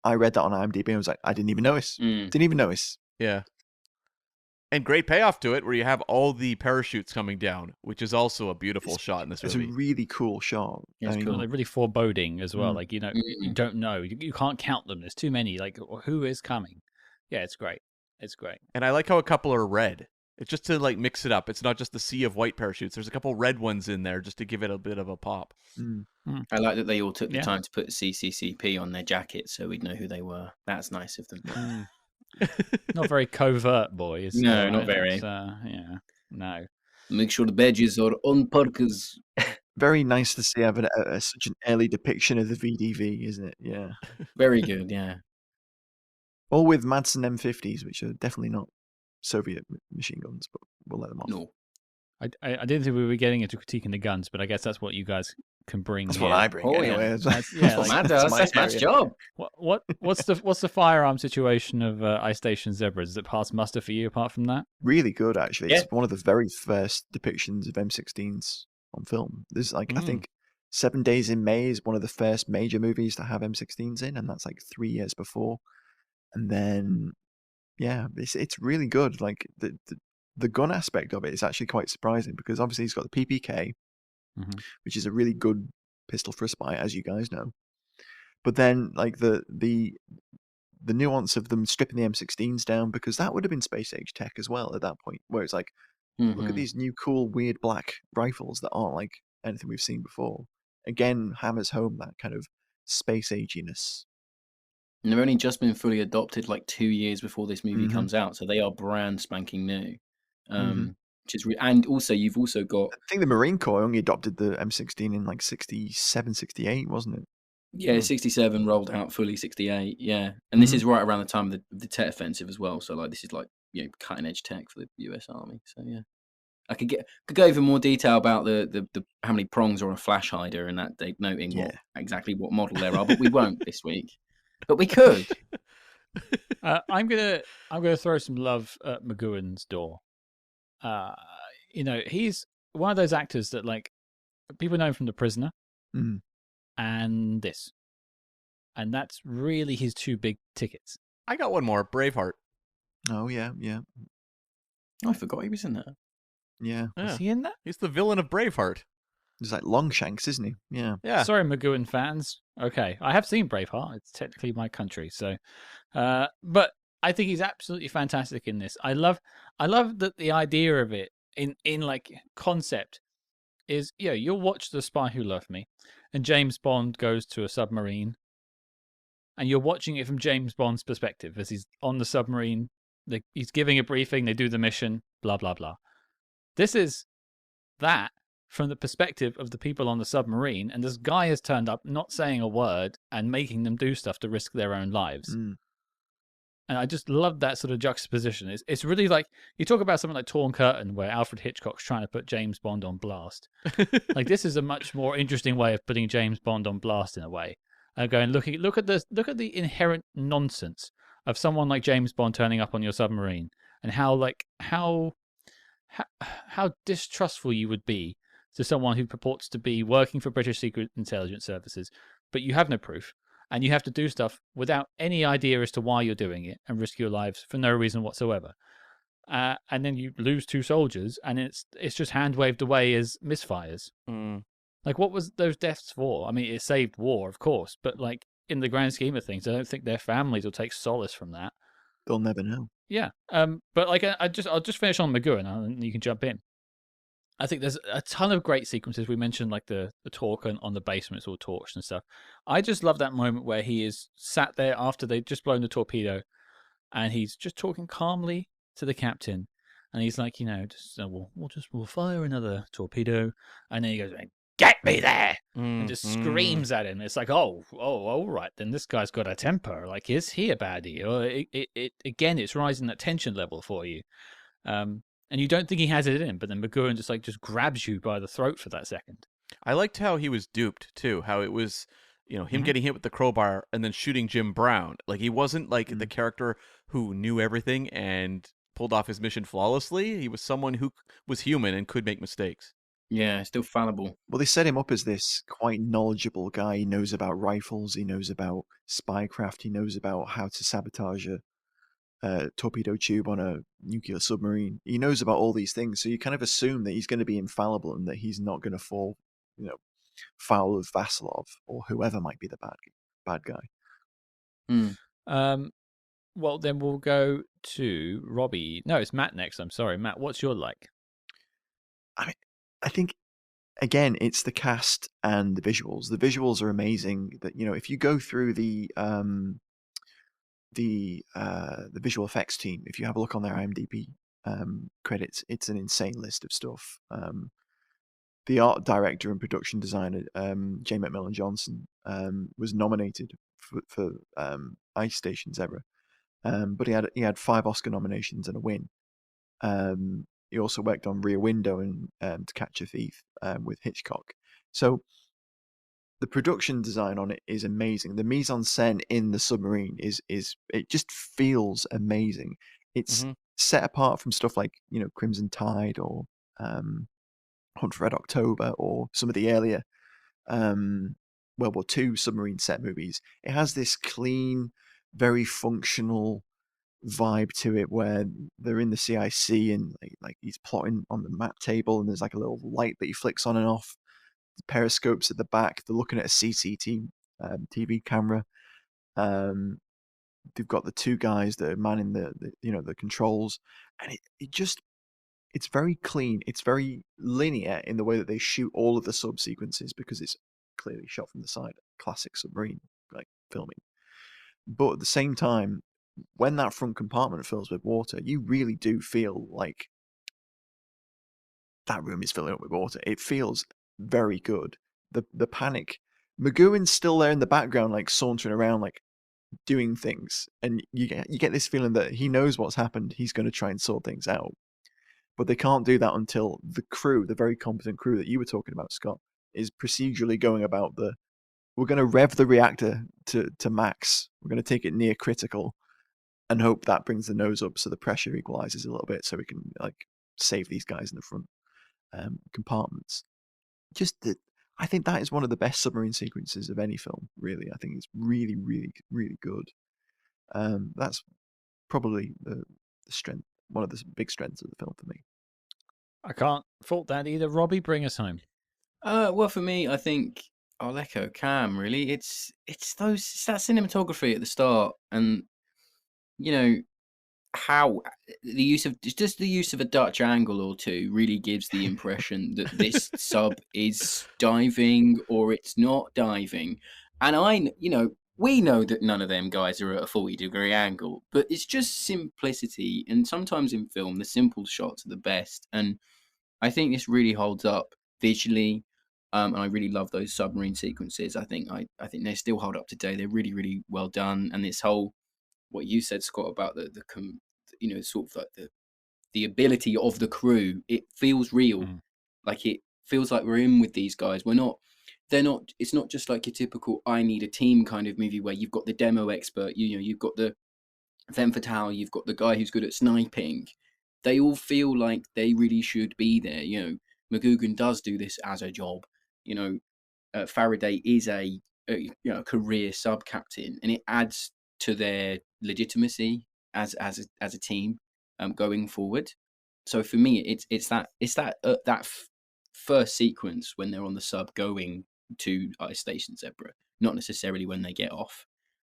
I read that on IMDb and I was like, I didn't even notice. Didn't even notice. Yeah. And great payoff to it where you have all the parachutes coming down, which is also a beautiful shot in this movie. It's a really cool shot. Yeah, it's cool. Like really foreboding as well. Like, you don't know. You can't count them. There's too many. Like, who is coming? Yeah, it's great. It's great. And I like how a couple are red. It's just to like mix it up. It's not just the sea of white parachutes. There's a couple red ones in there just to give it a bit of a pop. I like that they all took the time to put CCCP on their jackets so we'd know who they were. That's nice of them. Not very covert, boys. No, not very. No. Make sure the badges are on purpose. Very nice to see having such an early depiction of the VDV, isn't it? Yeah. Very good, yeah. All with Madsen M50s, which are definitely not Soviet machine guns, but we'll let them off. No. I didn't think we were getting into critiquing the guns, but I guess that's what you guys can bring. That's here. what I bring. Anyway. That's what Matt does. That's Matt's job. What's the firearm situation of Ice Station Zebras? Is it past muster for you? Apart from that, really good actually. It's one of the very first depictions of M16s on film. There's like I think 7 Days in May is one of the first major movies to have M16s in, and that's like 3 years before. And then it's really good. Like the gun aspect of it is actually quite surprising because obviously he's got the PPK, which is a really good pistol for a spy, as you guys know. But then like the nuance of them stripping the M16s down, because that would have been space age tech as well at that point, where it's like, look at these new cool weird black rifles that aren't like anything we've seen before. Again, hammers home that kind of space aginess. And they've only just been fully adopted like 2 years before this movie comes out, so they are brand spanking new. Which is and also you've also got, I think the Marine Corps only adopted the M16 in like 67, 68, wasn't it? Yeah, 67 rolled out fully 68. Yeah, and this is right around the time of the Tet Offensive as well. So like this is like cutting edge tech for the U.S. Army. So yeah, I could go over more detail about the how many prongs are on a flash hider and that noting exactly what model there are, but we won't this week. But we could. I'm gonna throw some love at McGoohan's door. He's one of those actors that like people know him from The Prisoner and this, and that's really his two big tickets. I got one more, Braveheart. Oh yeah. I forgot he was in that. Yeah. Is he in that? He's the villain of Braveheart. He's like Longshanks, isn't he? Yeah. Sorry, McGoohan fans. Okay, I have seen Braveheart. It's technically my country, so. But I think he's absolutely fantastic in this. I love that the idea of it in like concept is, you'll watch The Spy Who Loved Me, and James Bond goes to a submarine and you're watching it from James Bond's perspective as he's on the submarine. He's giving a briefing. They do the mission. Blah blah blah. This is that from the perspective of the people on the submarine, and this guy has turned up, not saying a word, and making them do stuff to risk their own lives. And I just love that sort of juxtaposition. It's really like, you talk about something like Torn Curtain, where Alfred Hitchcock's trying to put James Bond on blast. Like, this is a much more interesting way of putting James Bond on blast in a way. Going, look at the inherent nonsense of someone like James Bond turning up on your submarine, and how distrustful you would be to someone who purports to be working for British Secret Intelligence Services, but you have no proof, and you have to do stuff without any idea as to why you're doing it, and risk your lives for no reason whatsoever. And then you lose 2 soldiers, and it's just hand waved away as misfires. Like, what was those deaths for? I mean, it saved war, of course, but like, in the grand scheme of things, I don't think their families will take solace from that. They'll never know. Yeah. But like, I'll just finish on McGoohan, and you can jump in. I think there's a ton of great sequences. We mentioned like the talk on the basement, it's all torched and stuff. I just love that moment where he is sat there after they've just blown the torpedo, and he's just talking calmly to the captain, and he's like, we'll fire another torpedo, and then he goes, "Get me there!" and just screams at him. It's like, oh, all right, then this guy's got a temper. Like, is he a baddie? Or again, it's rising that tension level for you. And you don't think he has it in him, but then McGoohan just grabs you by the throat for that second. I liked how he was duped too. How it was, him getting hit with the crowbar and then shooting Jim Brown. Like, he wasn't like the character who knew everything and pulled off his mission flawlessly. He was someone who was human and could make mistakes. Yeah, still fallible. Well, they set him up as this quite knowledgeable guy. He knows about rifles. He knows about spycraft. He knows about how to sabotage a torpedo tube on a nuclear submarine. He knows about all these things, so you kind of assume that he's going to be infallible and that he's not going to fall, foul of Vasilov or whoever might be the bad guy. Well, then we'll go to Robbie. No, it's Matt next. I'm sorry, Matt. What's your like? I think, again, it's the cast and the visuals. The visuals are amazing. That if you go through the visual effects team, if you have a look on their IMDb credits, it's an insane list of stuff. The art director and production designer, J. McMillan Johnson, was nominated for Ice Station's era, but he had 5 Oscar nominations and a win. He also worked on Rear Window and To Catch a Thief with Hitchcock. So the production design on it is amazing. The mise en scène in the submarine is it just feels amazing. It's set apart from stuff like Crimson Tide or Hunt for Red October or some of the earlier World War II submarine set movies. It has this clean, very functional vibe to it where they're in the CIC and like he's plotting on the map table and there's like a little light that he flicks on and off. Periscopes at the back. They're looking at a CCTV TV camera. They've got the 2 guys that are manning the controls, and it's very clean. It's very linear in the way that they shoot all of the sub sequences because it's clearly shot from the side. Classic submarine like filming. But at the same time, when that front compartment fills with water, you really do feel like that room is filling up with water. It feels very good. The panic. McGoohan's still there in the background, like sauntering around, like doing things, and you get this feeling that he knows what's happened. He's going to try and sort things out, but they can't do that until the crew, the very competent crew that you were talking about, Scott, is procedurally going about we're going to rev the reactor to max. We're going to take it near critical, and hope that brings the nose up so the pressure equalizes a little bit, so we can save these guys in the front compartments. I think that is one of the best submarine sequences of any film, really. I think it's really, really, really good. That's probably the strength, one of the big strengths of the film for me. I can't fault that either. Robbie, bring us home. Well, for me, I think I'll echo Cam, really. It's that cinematography at the start, and how the use of a Dutch angle or two really gives the impression that this sub is diving or it's not diving. And we know that none of them guys are at a 40-degree angle, but it's just simplicity. And sometimes in film, the simple shots are the best. And I think this really holds up visually. And I really love those submarine sequences. I think they still hold up today. They're really, really well done. And this whole, what you said, Scott, about sort of like the ability of the crew, it feels real. Like it feels like we're in with these guys. It's not just like your typical I need a team kind of movie where you've got the demo expert, you've got the femme fatale, you've got the guy who's good at sniping. They all feel like they really should be there. McGoohan does do this as a job. Faraday is a career sub captain, and it adds to their legitimacy as a team going forward. So for me, it's that first sequence when they're on the sub going to Ice Station Zebra, not necessarily when they get off.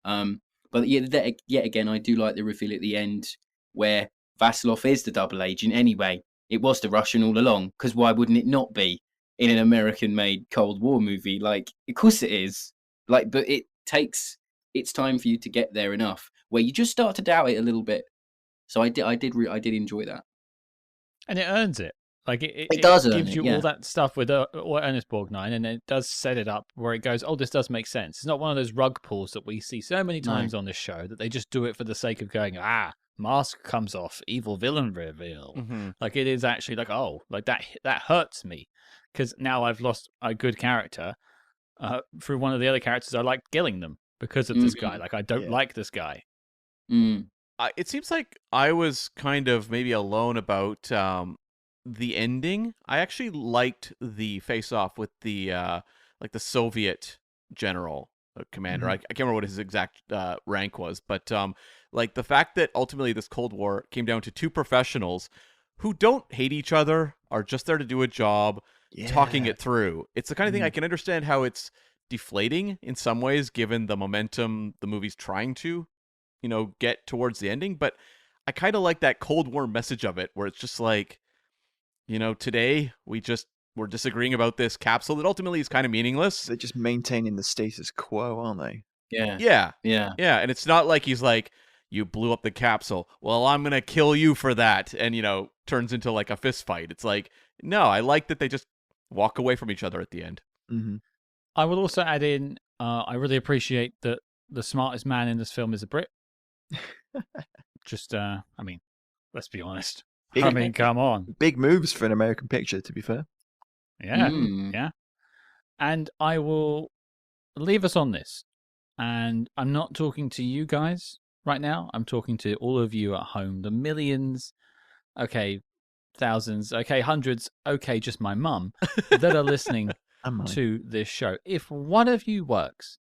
But yet again, I do like the reveal at the end where Vasilov is the double agent anyway. It was the Russian all along, because why wouldn't it not be in an American-made Cold War movie? Like, of course it is. Like, but it takes its time for you to get there enough where you just start to doubt it a little bit. So I did enjoy that, and it earns it. Like it does gives you all that stuff with Ernest Borgnine, and it does set it up where it goes, oh, this does make sense. It's not one of those rug pulls that we see so many times on this show that they just do it for the sake of going, mask comes off, evil villain reveal. Like it is actually like, oh, like that hurts me because now I've lost a good character through one of the other characters. I like killing them because of this guy. Like I don't like this guy. It seems like I was kind of maybe alone about the ending. I actually liked the face-off with the like the Soviet general commander. I can't remember what his exact rank was, but like the fact that ultimately this Cold War came down to two professionals who don't hate each other, are just there to do a job, talking it through. It's the kind of thing I can understand how it's deflating in some ways, given the momentum the movie's trying to, get towards the ending. But I kind of like that Cold War message of it, where it's just like, today we're disagreeing about this capsule that ultimately is kind of meaningless. They're just maintaining the status quo, aren't they? Yeah. And it's not like he's like, you blew up the capsule, well, I'm gonna kill you for that, and turns into like a fist fight. It's like, no, I like that they just walk away from each other at the end. I will also add in, I really appreciate that the smartest man in this film is a Brit. Just, I mean, let's be honest. Come on. Big moves for an American picture, to be fair. Yeah. And I will leave us on this. And I'm not talking to you guys right now. I'm talking to all of you at home. The millions, okay, thousands, okay, hundreds, okay, just my mum, that are listening to this show. If one of you works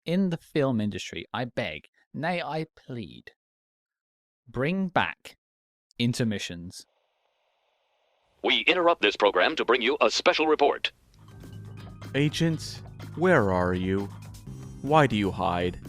in the film industry, I beg, nay, I plead, bring back intermissions. We interrupt this program to bring you a special report. Agents, where are you? Why do you hide?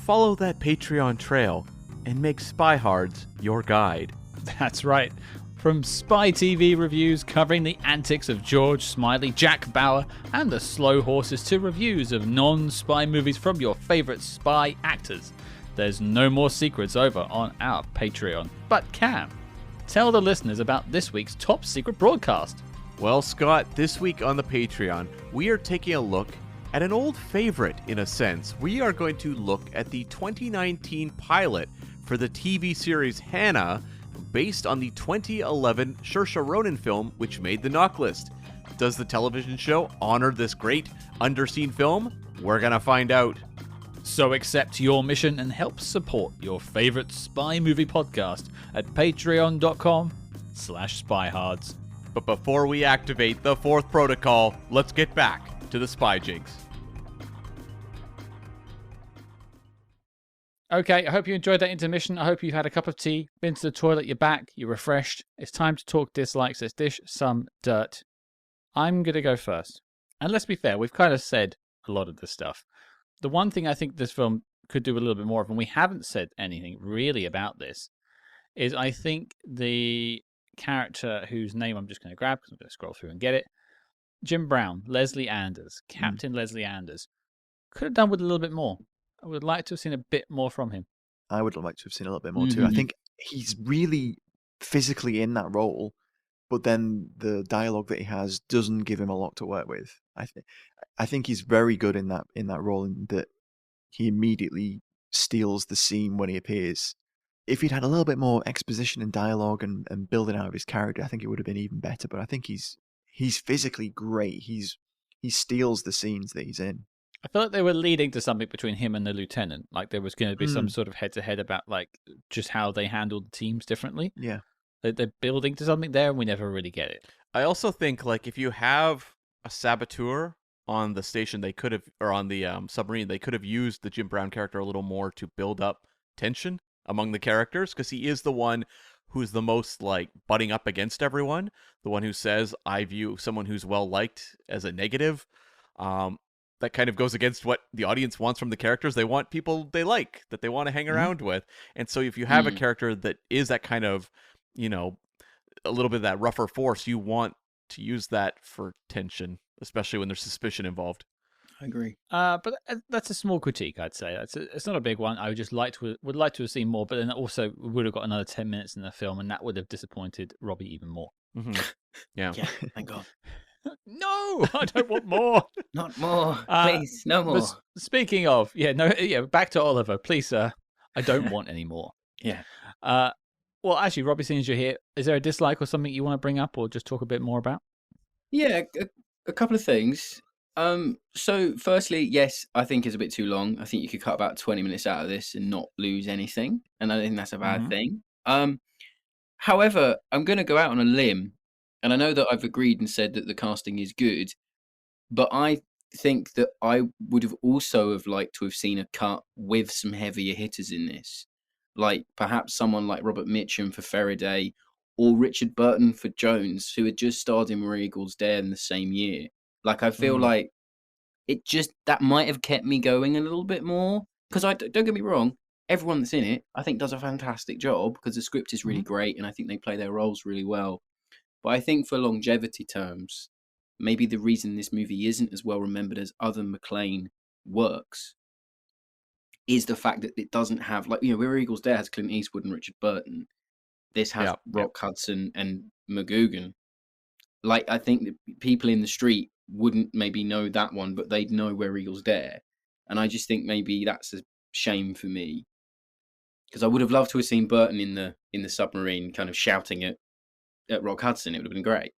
Follow that Patreon trail and make SpyHards your guide. That's right. From Spy TV reviews covering the antics of George Smiley, Jack Bauer, and the Slow Horses, to reviews of non-spy movies from your favourite spy actors, there's no more secrets over on our Patreon. But Cam, tell the listeners about this week's top secret broadcast. Well, Scott, this week on the Patreon, we are taking a look at an old favorite, in a sense. We are going to look at the 2019 pilot for the TV series Hannah, based on the 2011 Saoirse Ronan film, which made the knock list. Does the television show honor this great underseen film? We're gonna find out. So accept your mission and help support your favorite spy movie podcast at patreon.com/spyhards. But before we activate the fourth protocol, let's get back to the spy jigs. Okay, I hope you enjoyed that intermission. I hope you've had a cup of tea, been to the toilet, you're back, you're refreshed. It's time to talk dislikes. Let's dish some dirt. I'm going to go first. And let's be fair, we've kind of said a lot of this stuff. The one thing I think this film could do a little bit more of, and we haven't said anything really about this, is I think the character whose name I'm just going to grab, because I'm going to scroll through and get it, Jim Brown, Leslie Anders, Captain Leslie Anders, could have done with a little bit more. I would like to have seen a bit more from him. I would like to have seen a little bit more too. I think he's really physically in that role, but then the dialogue that he has doesn't give him a lot to work with. I think he's very good in that role, in that he immediately steals the scene when he appears. If he'd had a little bit more exposition and dialogue and building out of his character, I think it would have been even better. But I think he's physically great. He steals the scenes that he's in. I feel like they were leading to something between him and the lieutenant. Like there was going to be some sort of head-to-head about like just how they handled the teams differently. Yeah. They're building to something there, and we never really get it. I also think like if you have a saboteur on the station, they could have, or on the submarine, they could have used the Jim Brown character a little more to build up tension among the characters, because he is the one who's the most like butting up against everyone, the one who says, I view someone who's well liked as a negative. That kind of goes against what the audience wants from the characters. They want people they like, that they want to hang around with. And so if you have a character that is that kind of, you know, a little bit of that rougher force, you want to use that for tension, especially when there's suspicion involved. I agree. But that's a small critique, I'd say. It's not a big one. I would just would like to have seen more, but then also we would have got another 10 minutes in the film, and that would have disappointed Robbie even more. Yeah. Yeah, thank God. No, I don't want more. Not more, please, no more. Speaking of, back to Oliver, please, sir. I don't want any more. Yeah. Well, actually, Robbie, since you're here, is there a dislike or something you want to bring up, or just talk a bit more about? Yeah, a couple of things. So firstly, yes, I think it's a bit too long. I think you could cut about 20 minutes out of this and not lose anything, and I think that's a bad thing. However, I'm going to go out on a limb, and I know that I've agreed and said that the casting is good, but I think that I would have also have liked to have seen a cut with some heavier hitters in this, like perhaps someone like Robert Mitchum for Faraday, or Richard Burton for Jones, who had just starred in Where Eagles Dare in the same year. Like, I feel like that might have kept me going a little bit more, because don't get me wrong, everyone that's in it, I think, does a fantastic job, because the script is really great, and I think they play their roles really well. But I think for longevity terms, maybe the reason this movie isn't as well remembered as other McClane works is the fact that it doesn't have, like, Where Eagles Dare has Clint Eastwood and Richard Burton. This has Rock Hudson and McGoohan. Like, I think that people in the street wouldn't maybe know that one, but they'd know Where Eagles Dare. And I just think maybe that's a shame for me, because I would have loved to have seen Burton in the submarine kind of shouting at Rock Hudson. It would have been great.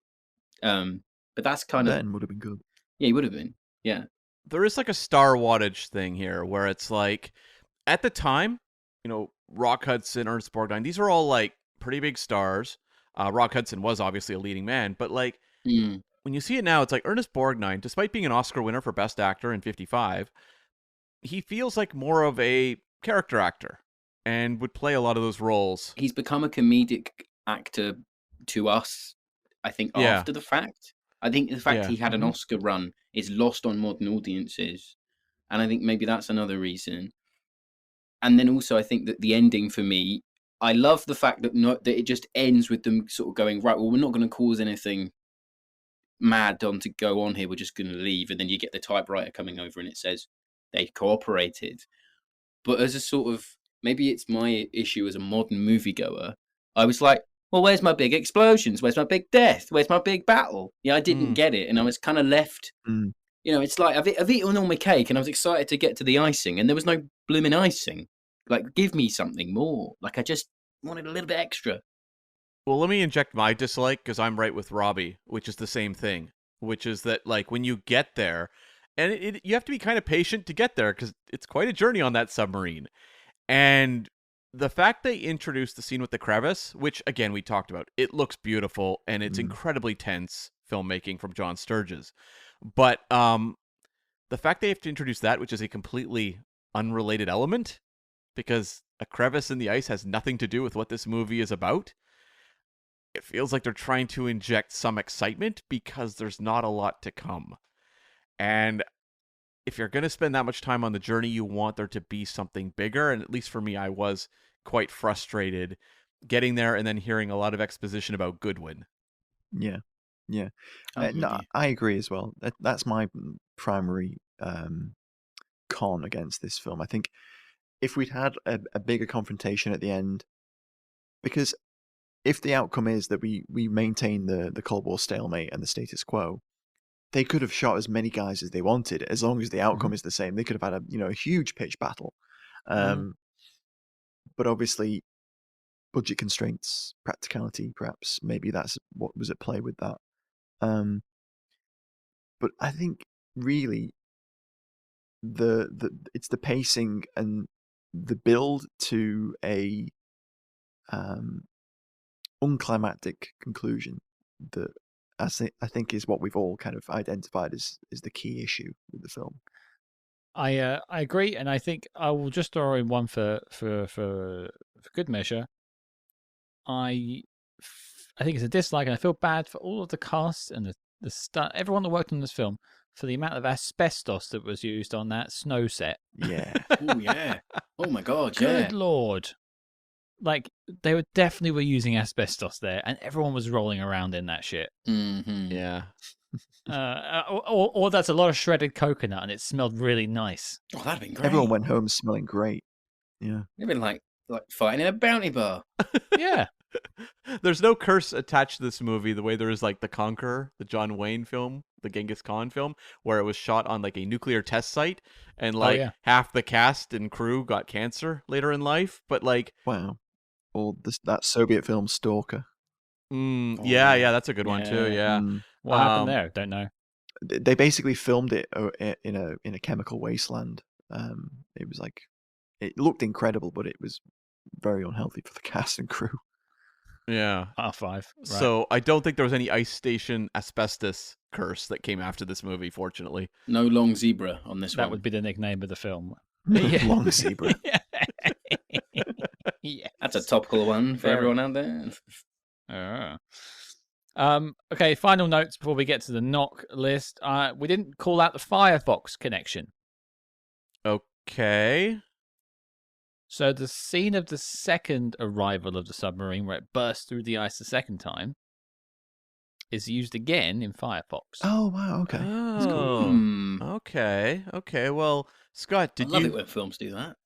But that's kind of would have been good. Yeah, he would have been. Yeah. There is like a star wattage thing here where it's like, at the time, Rock Hudson, Ernest Borgnine, these are all like pretty big stars. Rock Hudson was obviously a leading man, but like when you see it now, it's like Ernest Borgnine, despite being an Oscar winner for Best Actor in '55, he feels like more of a character actor and would play a lot of those roles. He's become a comedic actor to us, I think, after the fact. I think the fact he had an Oscar run is lost on modern audiences, and I think maybe that's another reason. And then also, I think that the ending for me, I love the fact that that it just ends with them sort of going, right, well, we're not going to cause anything mad to go on here, we're just going to leave. And then you get the typewriter coming over and it says they cooperated. But as a sort of, maybe it's my issue as a modern moviegoer, I was like, well, where's my big explosions? Where's my big death? Where's my big battle? I didn't get it. And I was kind of left, it's like I've eaten all my cake and I was excited to get to the icing, and there was no blooming icing. Like, give me something more. Like, I just wanted a little bit extra. Well, let me inject my dislike, because I'm right with Robbie, which is the same thing, which is that, like, when you get there, and you have to be kind of patient to get there, because it's quite a journey on that submarine. And the fact they introduced the scene with the crevice, which, again, we talked about, it looks beautiful, and it's incredibly tense filmmaking from John Sturges. But the fact they have to introduce that, which is a completely unrelated element, because a crevice in the ice has nothing to do with what this movie is about, it feels like they're trying to inject some excitement because there's not a lot to come. And if you're going to spend that much time on the journey, you want there to be something bigger. And at least for me, I was quite frustrated getting there and then hearing a lot of exposition about Goodwin. Yeah. No, I agree as well. That's my primary con against this film. I think if we'd had a bigger confrontation at the end, because if the outcome is that we maintain the Cold War stalemate and the status quo, they could have shot as many guys as they wanted, as long as the outcome is the same. They could have had a huge pitch battle. But obviously, budget constraints, practicality, perhaps, maybe that's what was at play with that. But I think really it's the pacing and the build to a unclimactic conclusion that I think is what we've all kind of identified as the key issue with the film. I agree, and I think I will just throw in one for good measure. I think it's a dislike, and I feel bad for all of the cast and the everyone that worked on this film for the amount of asbestos that was used on that snow set. Yeah. Oh yeah. Oh my god. Good lord. Like, they definitely were using asbestos there, and everyone was rolling around in that shit. Mm-hmm. Yeah. Or that's a lot of shredded coconut, and it smelled really nice. Oh, that'd been great. Everyone went home smelling great. Yeah. It'd been like fighting in a bounty bar. Yeah. There's no curse attached to this movie the way there is like The Conqueror, the John Wayne film, the Genghis Khan film, where it was shot on like a nuclear test site, and like half the cast and crew got cancer later in life. But like, wow. Or that Soviet film Stalker. Yeah, that's a good one too. Yeah. What happened there? Don't know. They basically filmed it in a chemical wasteland. It was like, it looked incredible, but it was very unhealthy for the cast and crew. Yeah. R5. Right. So I don't think there was any ice station asbestos curse that came after this movie, fortunately. No long zebra on this one. That would be the nickname of the film. Long zebra. Yeah. That's a topical one for everyone out there. Okay, final notes before we get to the knock list. We didn't call out the Firefox connection. Okay. So the scene of the second arrival of the submarine, where it bursts through the ice the second time, is used again in Firefox. Oh, wow, okay. That's cool. Okay. Well, Scott, I love it when films do that.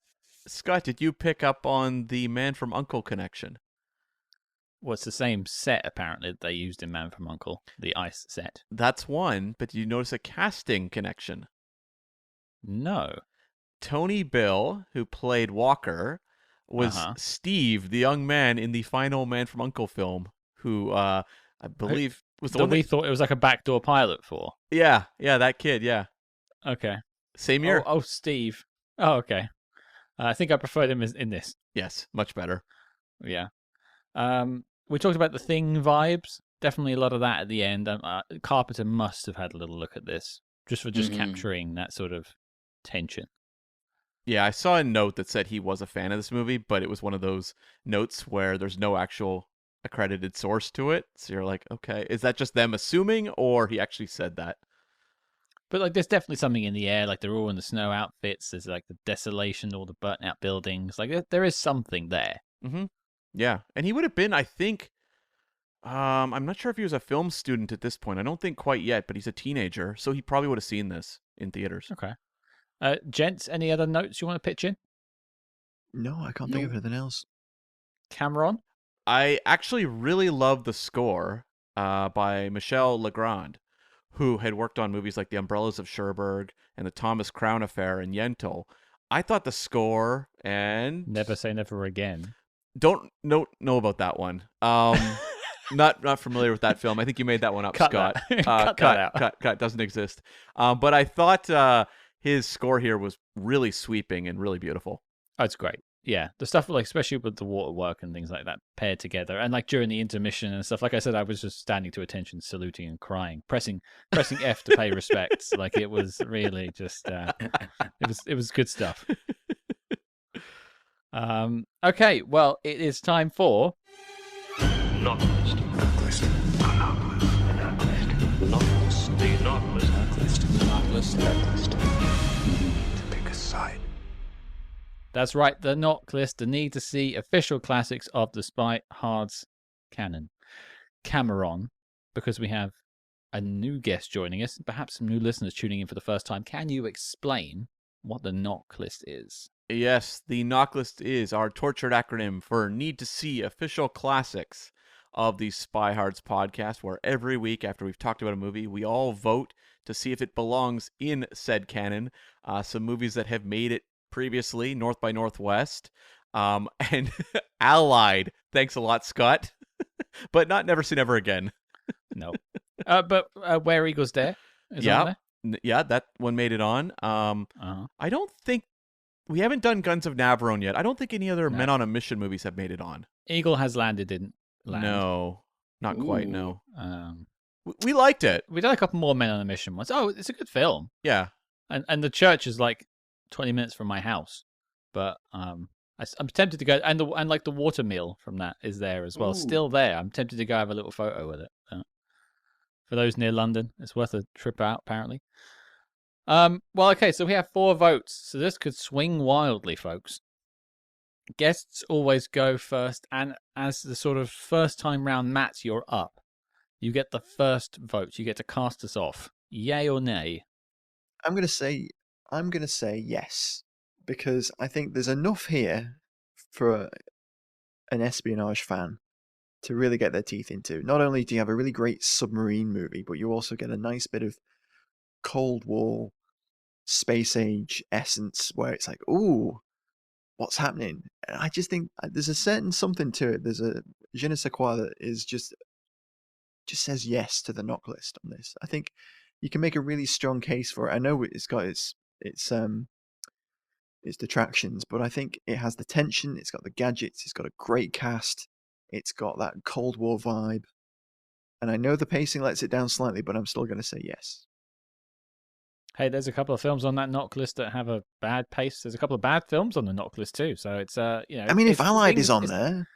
Scott, did you pick up on the Man from U.N.C.L.E. connection? Well, it's the same set, apparently, that they used in Man from U.N.C.L.E., the ice set. That's one, but did you notice a casting connection? No. Tony Bill, who played Walker, was Steve, the young man in the final Man from U.N.C.L.E. film, who I believe was the one we thought it was like a backdoor pilot for. Yeah, that kid, yeah. Okay. Same year. Oh, Steve. Oh, okay. I think I preferred him in this. Yes, much better. Yeah. We talked about the Thing vibes. Definitely a lot of that at the end. Carpenter must have had a little look at this, just for capturing that sort of tension. Yeah, I saw a note that said he was a fan of this movie, but it was one of those notes where there's no actual accredited source to it. So you're like, okay, is that just them assuming, or he actually said that? But like, there's definitely something in the air. Like, they're all in the snow outfits. There's like the desolation, all the burnt out buildings. Like, there is something there. Mm-hmm. Yeah, and he would have been, I think, I'm not sure if he was a film student at this point. I don't think quite yet, but he's a teenager, so he probably would have seen this in theaters. Okay. Gents, any other notes you want to pitch in? No, I can't think of anything else. Cameron? I actually really love the score by Michel Legrand, who had worked on movies like The Umbrellas of Cherbourg and The Thomas Crown Affair and Yentl. I thought the score and... Never Say Never Again. Don't know about that one. Not familiar with that film. I think you made that one up, Scott. Cut that out. Cut. Doesn't exist. But I thought his score here was really sweeping and really beautiful. Oh, it's great. Yeah, the stuff like, especially with the waterwork and things like that paired together, and like during the intermission and stuff. Like I said, I was just standing to attention, saluting and crying, pressing F to pay respects. Like, it was really just it was good stuff. Okay, well, it is time for Knock list. Knock list. Knock list. The knock list. Knock list. Knock list. Knock list. To pick a side. That's right, the knock list, the need to see official classics of the SpyHards canon. Cameron, because we have a new guest joining us, perhaps some new listeners tuning in for the first time, can you explain what the knock list is. Yes, the knock list is our tortured acronym for Need to See Official Classics of the SpyHards podcast, where every week after we've talked about a movie, we all vote to see if it belongs in said canon. Some movies that have made it previously, North by Northwest, and Allied. Thanks a lot, Scott. But not Never Say Never Again. No. But Where Eagles Dare is on there? Yeah, that one made it on. I don't think... We haven't done Guns of Navarone yet. I don't think any other Men on a Mission movies have made it on. Eagle Has Landed didn't land. No, not quite, no. Um, we liked it. We done a couple more Men on a Mission ones. Oh, it's a good film. Yeah. And the church is like 20 minutes from my house. But I'm tempted to go, and like the water meal from that is there as well. Ooh. Still there. I'm tempted to go have a little photo with it. For those near London, it's worth a trip out, apparently. Well, okay, so we have 4 votes, so this could swing wildly, folks. Guests always go first, and as the sort of first time round, Matt, you're up. You get the first vote. You get to cast us off. Yay or nay? I'm gonna say yes, because I think there's enough here for an espionage fan to really get their teeth into. Not only do you have a really great submarine movie, but you also get a nice bit of Cold War, space age essence where it's like, ooh, what's happening? And I just think there's a certain something to it. There's a je ne sais quoi that is just says yes to the knock list on this. I think you can make a really strong case for it. I know it's got its detractions, but I think it has the tension, it's got the gadgets, it's got a great cast, it's got that Cold War vibe. And I know the pacing lets it down slightly, but I'm still going to say yes. Hey, there's a couple of films on that knock list that have a bad pace. There's a couple of bad films on the knock list too. So it's I mean, if Allied is on there,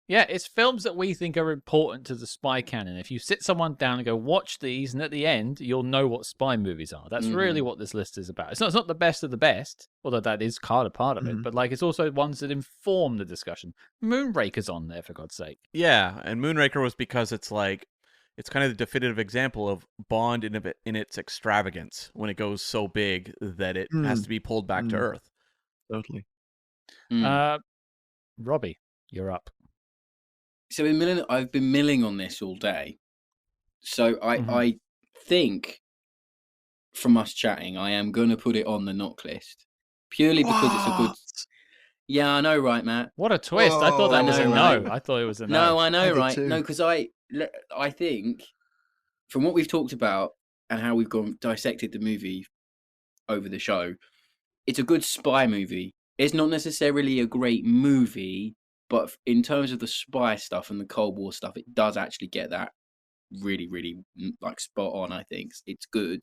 yeah, it's films that we think are important to the spy canon. If you sit someone down and go watch these, and at the end you'll know what spy movies are. That's really what this list is about. It's not the best of the best, although that is kind of part of it. But like, it's also ones that inform the discussion. Moonraker's on there, for God's sake. Yeah, and Moonraker was because it's like, it's kind of the definitive example of Bond in its extravagance when it goes so big that it has to be pulled back to earth. Totally. Robbie, you're up. So I've been milling on this all day. So I think from us chatting, I am going to put it on the knock list. Purely because it's a good... Yeah, I know, right, Matt? What a twist. I thought that was a no. I thought it was a no. No, I know, right? No, because I think from what we've talked about and how we've dissected the movie over the show, it's a good spy movie. It's not necessarily a great movie, but in terms of the spy stuff and the Cold War stuff, it does actually get that really, really like spot on. I think it's good,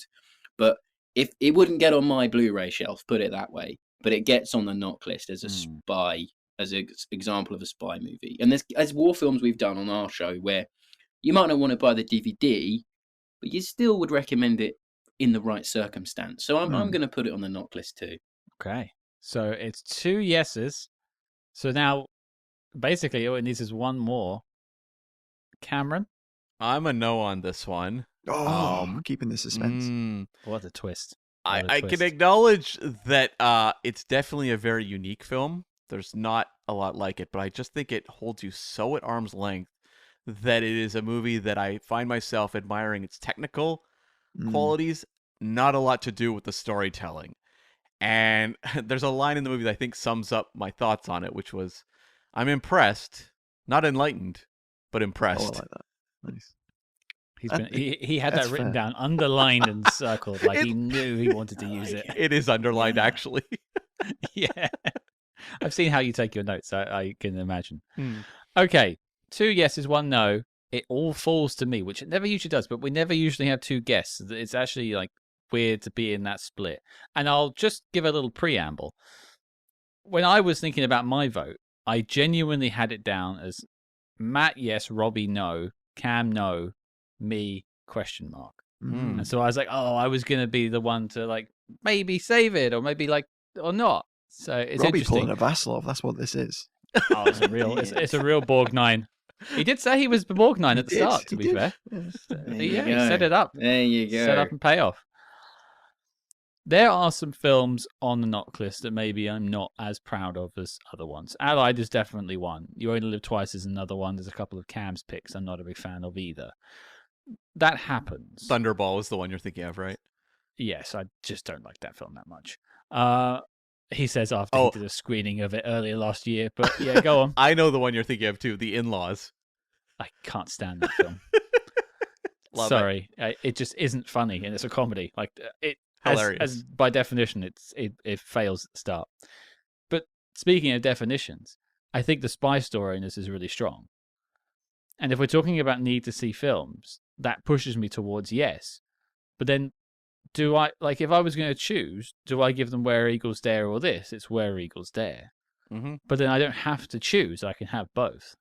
but if it wouldn't get on my Blu-ray shelf, put it that way, but it gets on the knock list as a spy, as an example of a spy movie. And there's war films we've done on our show where you might not want to buy the DVD, but you still would recommend it in the right circumstance. So I'm going to put it on the knock list too. Okay, so it's 2 yeses. So now, basically, all it needs is one more. Cameron? I'm a no on this one. Keeping the suspense. What a twist. I can acknowledge that it's definitely a very unique film. There's not a lot like it, but I just think it holds you so at arm's length that it is a movie that I find myself admiring its technical qualities, not a lot to do with the storytelling. And there's a line in the movie that I think sums up my thoughts on it, which was, I'm impressed, not enlightened, but impressed. I like that. Nice. He had that written down, underlined and circled, like he knew he wanted to use it. It is underlined, actually. Yeah. I've seen how you take your notes. I can imagine. Okay. 2 yeses, 1 no. It all falls to me, which it never usually does, but we never usually have 2 guesses. It's actually like weird to be in that split. And I'll just give a little preamble. When I was thinking about my vote, I genuinely had it down as Matt, yes, Robbie, no, Cam, no, me, question mark. And so I was like, I was going to be the one to like maybe save it or maybe like, or not. So it's Robbie interesting. pulling a Vasilov, that's what this is. Oh, it's a real, it's a real Borgnine. He did say he was the Borgnine at the start, to be fair. Yeah, he set it up. There you go. Set up and pay off. There are some films on the knock list that maybe I'm not as proud of as other ones. Allied is definitely one. You Only Live Twice is another one. There's a couple of Cam's picks I'm not a big fan of either. That happens. Thunderball is the one you're thinking of, right? Yes, I just don't like that film that much. He says after he did a screening of it earlier last year. But yeah, go on. I know the one you're thinking of too, The In-Laws. I can't stand that film. Sorry, it just isn't funny, and it's a comedy. Like it, hilarious. As by definition, it fails at the start. But speaking of definitions, I think the spy story in this is really strong. And if we're talking about need to see films, that pushes me towards yes. But then, do I like if I was going to choose? Do I give them Where Eagles Dare or this? It's Where Eagles Dare. Mm-hmm. But then I don't have to choose. I can have both.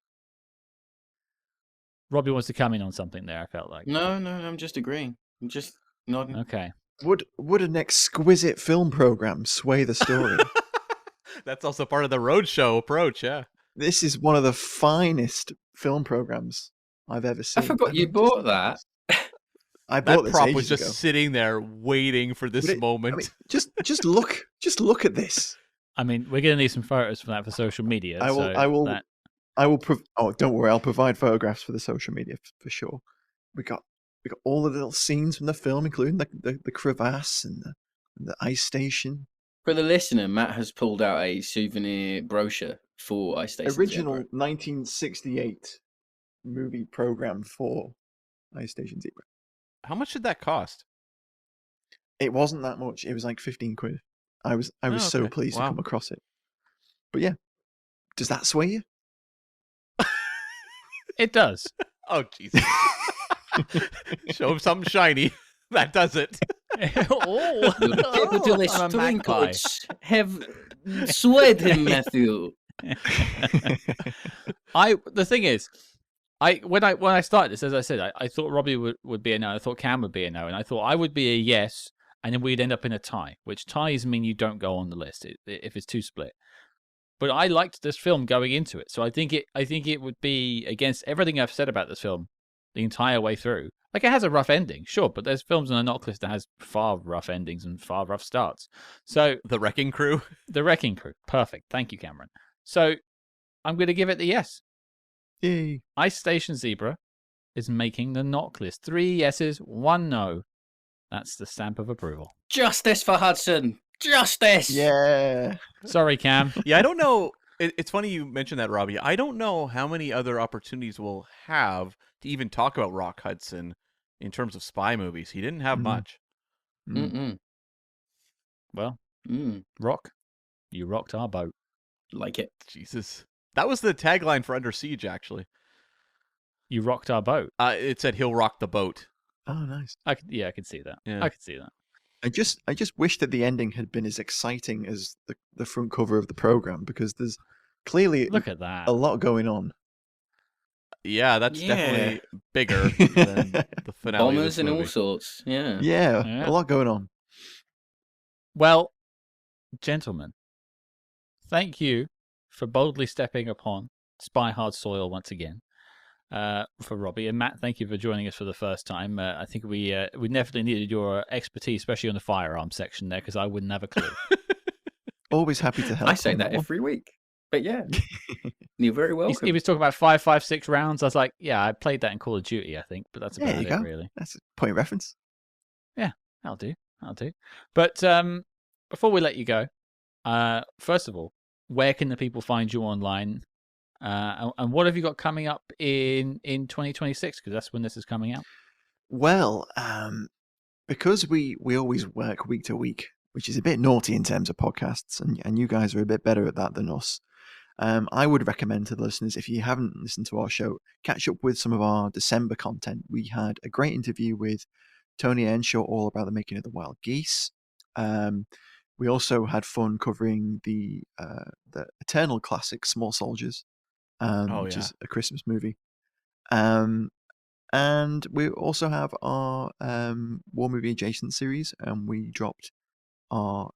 Robbie wants to come in on something there, I felt like. No, I'm just agreeing. I'm just nodding. Okay. Would an exquisite film program sway the story? That's also part of the roadshow approach, yeah. This is one of the finest film programs I've ever seen. I forgot you bought that. I bought That this prop ages was just ago. sitting there waiting for this moment. I mean, just look at this. I mean, we're going to need some photos for that for social media. Don't worry, I'll provide photographs for the social media for sure. We got all the little scenes from the film, including the crevasse and the ice station. For the listener, Matt has pulled out a souvenir brochure for Ice Station Original Zebra. 1968 movie program for Ice Station Zebra. How much did that cost? It wasn't that much. It was like 15 quid. I was so okay. pleased to Wow. come across it. But yeah, does that sway you? It does. Oh, Jesus. Show him something shiny. That does it. Oh, Capitalist I'm a magpie. trinkets have swayed him, Matthew. The thing is, when I started this, as I said, I thought Robbie would be a no. I thought Cam would be a no, and I thought I would be a yes, and then we'd end up in a tie. Which ties mean you don't go on the list if it's two split. But I liked this film going into it, so I think it would be against everything I've said about this film the entire way through. Like, it has a rough ending, sure, but there's films on the knock list that has far rough endings and far rough starts. So The Wrecking Crew. The Wrecking Crew, perfect. Thank you, Cameron. So I'm going to give it the yes. Yay. Ice Station Zebra is making the knock list. 3 yeses, 1 no. That's the stamp of approval. Justice for Hudson. Justice. Yeah. Sorry, Cam. Yeah, I don't know. It's funny you mentioned that, Robbie. I don't know how many other opportunities we'll have to even talk about Rock Hudson in terms of spy movies. He didn't have much. Well, Rock, you rocked our boat. Like it. Jesus. That was the tagline for Under Siege, actually. You rocked our boat. It said he'll rock the boat. Oh, nice. I could see that. Yeah. I could see that. I just wish that the ending had been as exciting as the front cover of the program, because there's clearly Look at that. a lot going on. Yeah, that's Yeah. definitely bigger than the finale. Bombers of this and movie. all sorts. Yeah. Yeah, a lot going on. Well, gentlemen, thank you for boldly stepping upon SpyHards soil once again. For Robbie and Matt, thank you for joining us for the first time. I think we definitely needed your expertise, especially on the firearm section there, because I wouldn't have a clue. Always happy to help. I say on that one. every week. But yeah, you're very welcome. He was talking about 5.56 rounds. I was like, yeah, I played that in Call of Duty, I think, but that's There about you it, go. really. That's a point of reference. I'll do. But before we let you go, first of all, where can the people find you online? And what have you got coming up in 2026? Because that's when this is coming out. Well, because we always work week to week, which is a bit naughty in terms of podcasts, and you guys are a bit better at that than us. I would recommend to the listeners, if you haven't listened to our show, catch up with some of our December content. We had a great interview with Tony Earnshaw all about the making of the Wild Geese. We also had fun covering the eternal classic Small Soldiers, which is a Christmas movie. And we also have our war movie adjacent series, and we dropped our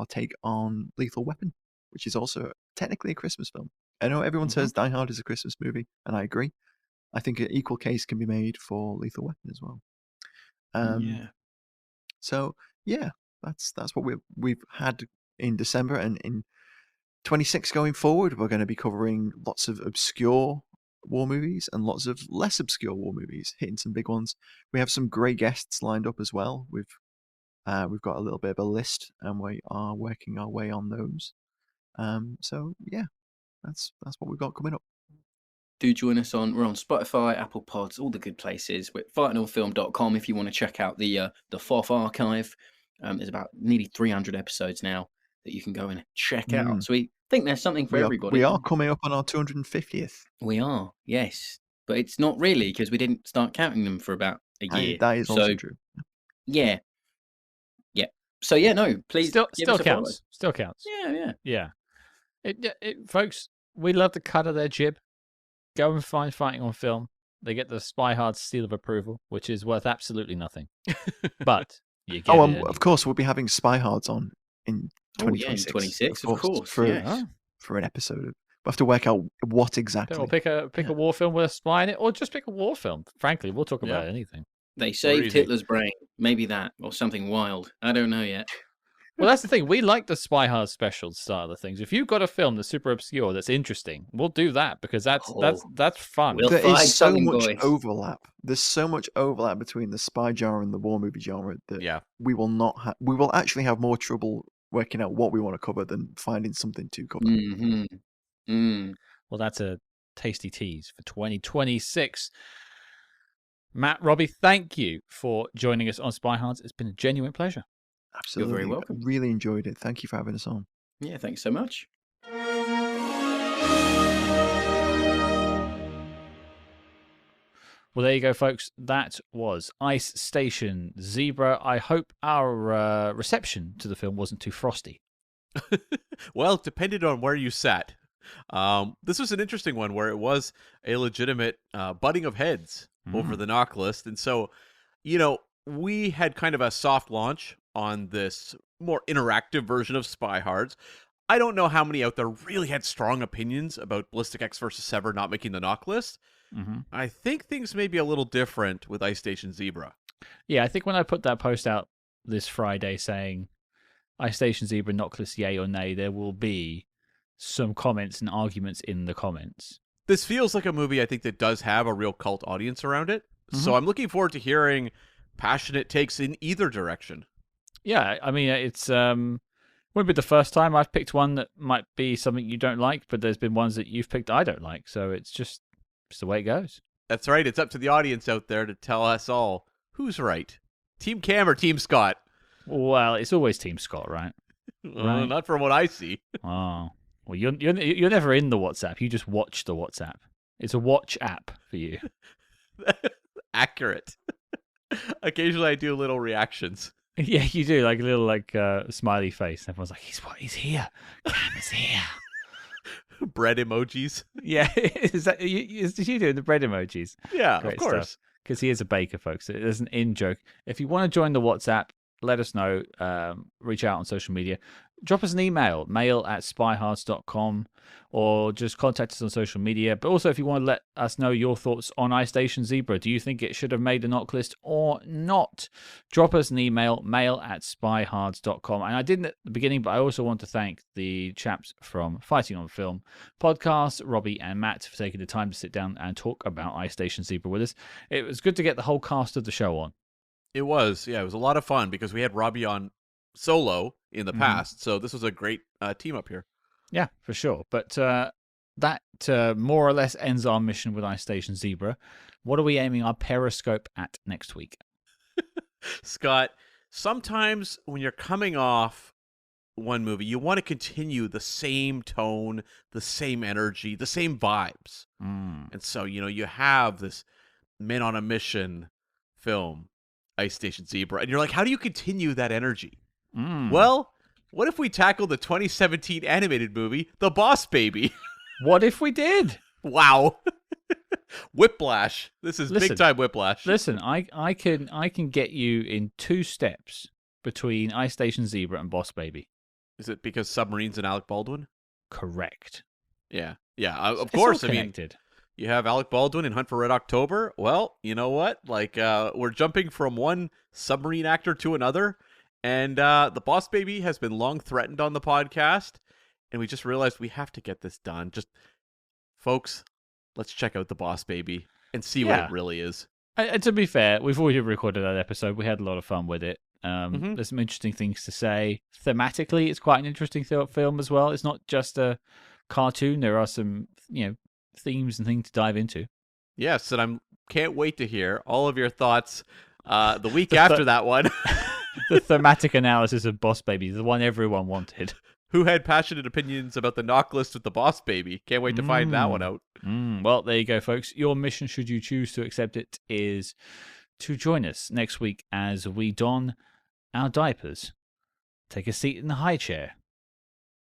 take on Lethal Weapon, which is also technically a Christmas film. I know everyone says Die Hard is a Christmas movie, and I agree. I think an equal case can be made for Lethal Weapon as well. So yeah, That's what we've had in December, and in 26 going forward, we're going to be covering lots of obscure war movies and lots of less obscure war movies, hitting some big ones. We have some great guests lined up as well. We've got a little bit of a list, and we are working our way on those. So yeah, that's what we've got coming up. Do join us we're on Spotify, Apple Pods, all the good places. We're at fightingonfilm.com if you want to check out the FOF archive. There's about nearly 300 episodes now that you can go and check out. So we think there's something for everybody. We are coming up on our 250th. We are, yes. But it's not really, because we didn't start counting them for about a year. That is also true. Yeah. Yeah. So yeah, no, please Still give us a follow. counts. Still counts. Yeah. Folks, we love the cut of their jib. Go and find Fighting on Film. They get the SpyHards seal of approval, which is worth absolutely nothing. But you get it. Of course, we'll be having SpyHards on in 2026. Yeah, in 26, of course. For an episode. We'll have to work out what exactly. Or pick a war film with a spy in it, or just pick a war film. Frankly, we'll talk about anything. They saved Hitler's brain. Maybe that, or something wild. I don't know yet. Well, that's the thing. We like the SpyHards special style of things. If you've got a film that's super obscure, that's interesting, we'll do that, because that's fun. There is so much overlap. There's so much overlap between the spy genre and the war movie genre that we will not we will actually have more trouble working out what we want to cover than finding something to cover. Well, that's a tasty tease for 2026. Matt, Robbie, thank you for joining us on SpyHards. It's been a genuine pleasure. Absolutely. You're very welcome. Really enjoyed it. Thank you for having us on. Yeah, thanks so much. Well, there you go, folks. That was Ice Station Zebra. I hope our reception to the film wasn't too frosty. Well, it depended on where you sat. This was an interesting one where it was a legitimate butting of heads over the knock list. And so, we had kind of a soft launch on this more interactive version of SpyHards. I don't know how many out there really had strong opinions about Ballistic X versus Sever not making the knock list. I think things may be a little different with Ice Station Zebra. Yeah, I think when I put that post out this Friday saying Ice Station Zebra knock list yay or nay, there will be some comments and arguments in the comments. This feels like a movie I think that does have a real cult audience around it. So I'm looking forward to hearing passionate takes in either direction. Yeah, I mean, it's won't be the first time I've picked one that might be something you don't like, but there's been ones that you've picked I don't like. So it's just the way it goes. That's right. It's up to the audience out there to tell us all who's right. Team Cam or Team Scott? Well, it's always Team Scott, right? Right. Not from what I see. Oh, well, you're never in the WhatsApp. You just watch the WhatsApp. It's a watch app for you. Accurate. Occasionally, I do little reactions. Yeah, you do, like a little smiley face. Everyone's like, he's here. Cam is here. Bread emojis. Yeah, is you doing the bread emojis? Yeah, Great of course. Because he is a baker, folks. It is an in-joke. If you want to join the WhatsApp, let us know. Reach out on social media. Drop us an email, mail@spyhards.com, or just contact us on social media. But also, if you want to let us know your thoughts on Ice Station Zebra, do you think it should have made the knock list or not? Drop us an email, mail@spyhards.com. And I didn't at the beginning, but I also want to thank the chaps from Fighting on Film podcast, Robbie and Matt, for taking the time to sit down and talk about Ice Station Zebra with us. It was good to get the whole cast of the show on. It was, yeah. It was a lot of fun because we had Robbie on solo in the past, so this was a great team up here. Yeah, for sure. But that more or less ends our mission with Ice Station Zebra. What are we aiming our periscope at next week? Scott, sometimes when you're coming off one movie, you want to continue the same tone, the same energy, the same vibes. And so, you have this Men on a Mission film, Ice Station Zebra, and you're like, how do you continue that energy? Well, what if we tackle the 2017 animated movie, The Boss Baby? What if we did? Wow. Whiplash. This is big time whiplash. Listen, I can get you in 2 steps between Ice Station Zebra and Boss Baby. Is it because Submarine's and Alec Baldwin? Correct. Yeah. Of course. All connected. You have Alec Baldwin in Hunt for Red October. Well, you know what? Like, we're jumping from one submarine actor to another, And the Boss Baby has been long threatened on the podcast, and we just realized we have to get this done. Just, folks, let's check out the Boss Baby and see what it really is. And to be fair, we've already recorded that episode. We had a lot of fun with it. There's some interesting things to say. Thematically, it's quite an interesting film as well. It's not just a cartoon. There are some, themes and things to dive into. Yes, and can't wait to hear all of your thoughts the week after that one. The thematic analysis of Boss Baby, the one everyone wanted. Who had passionate opinions about the knock list with the Boss Baby? Can't wait to find that one out. Well, there you go, folks. Your mission, should you choose to accept it, is to join us next week as we don our diapers, take a seat in the high chair,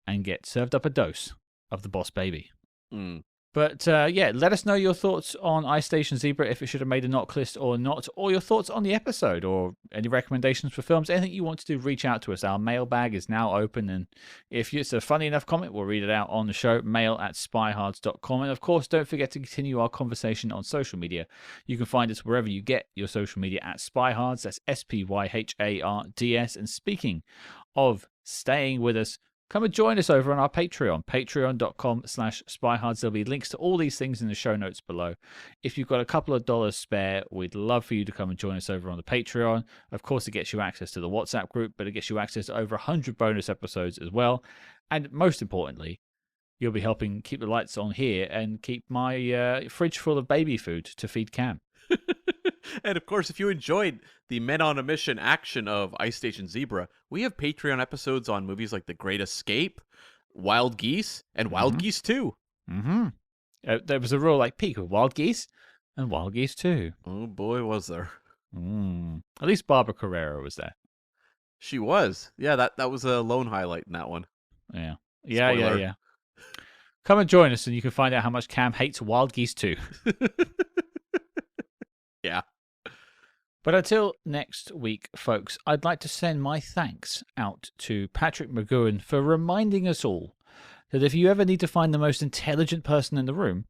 and get served up a dose of the Boss Baby. But let us know your thoughts on Ice Station Zebra, if it should have made a knock list or not, or your thoughts on the episode, or any recommendations for films, anything you want to do, reach out to us. Our mailbag is now open, and if it's a funny enough comment, we'll read it out on the show, mail@spyhards.com. And of course, don't forget to continue our conversation on social media. You can find us wherever you get your social media at SpyHards, that's SpyHards. And speaking of staying with us, come and join us over on our Patreon, patreon.com/SpyHards. There'll be links to all these things in the show notes below. If you've got a couple of dollars spare, we'd love for you to come and join us over on the Patreon. Of course, it gets you access to the WhatsApp group, but it gets you access to over 100 bonus episodes as well. And most importantly, you'll be helping keep the lights on here and keep my fridge full of baby food to feed Cam. And of course, if you enjoyed the Men on a Mission action of Ice Station Zebra, we have Patreon episodes on movies like The Great Escape, Wild Geese, and Wild Geese 2. There was a real peak of Wild Geese and Wild Geese 2. Oh boy, was there. At least Barbara Carrera was there. She was. Yeah, that was a lone highlight in that one. Yeah. Spoiler. Yeah. Come and join us and you can find out how much Cam hates Wild Geese 2. Yeah. But until next week, folks, I'd like to send my thanks out to Patrick McGoohan for reminding us all that if you ever need to find the most intelligent person in the room,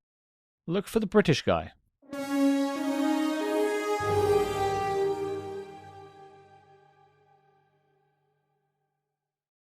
look for the British guy.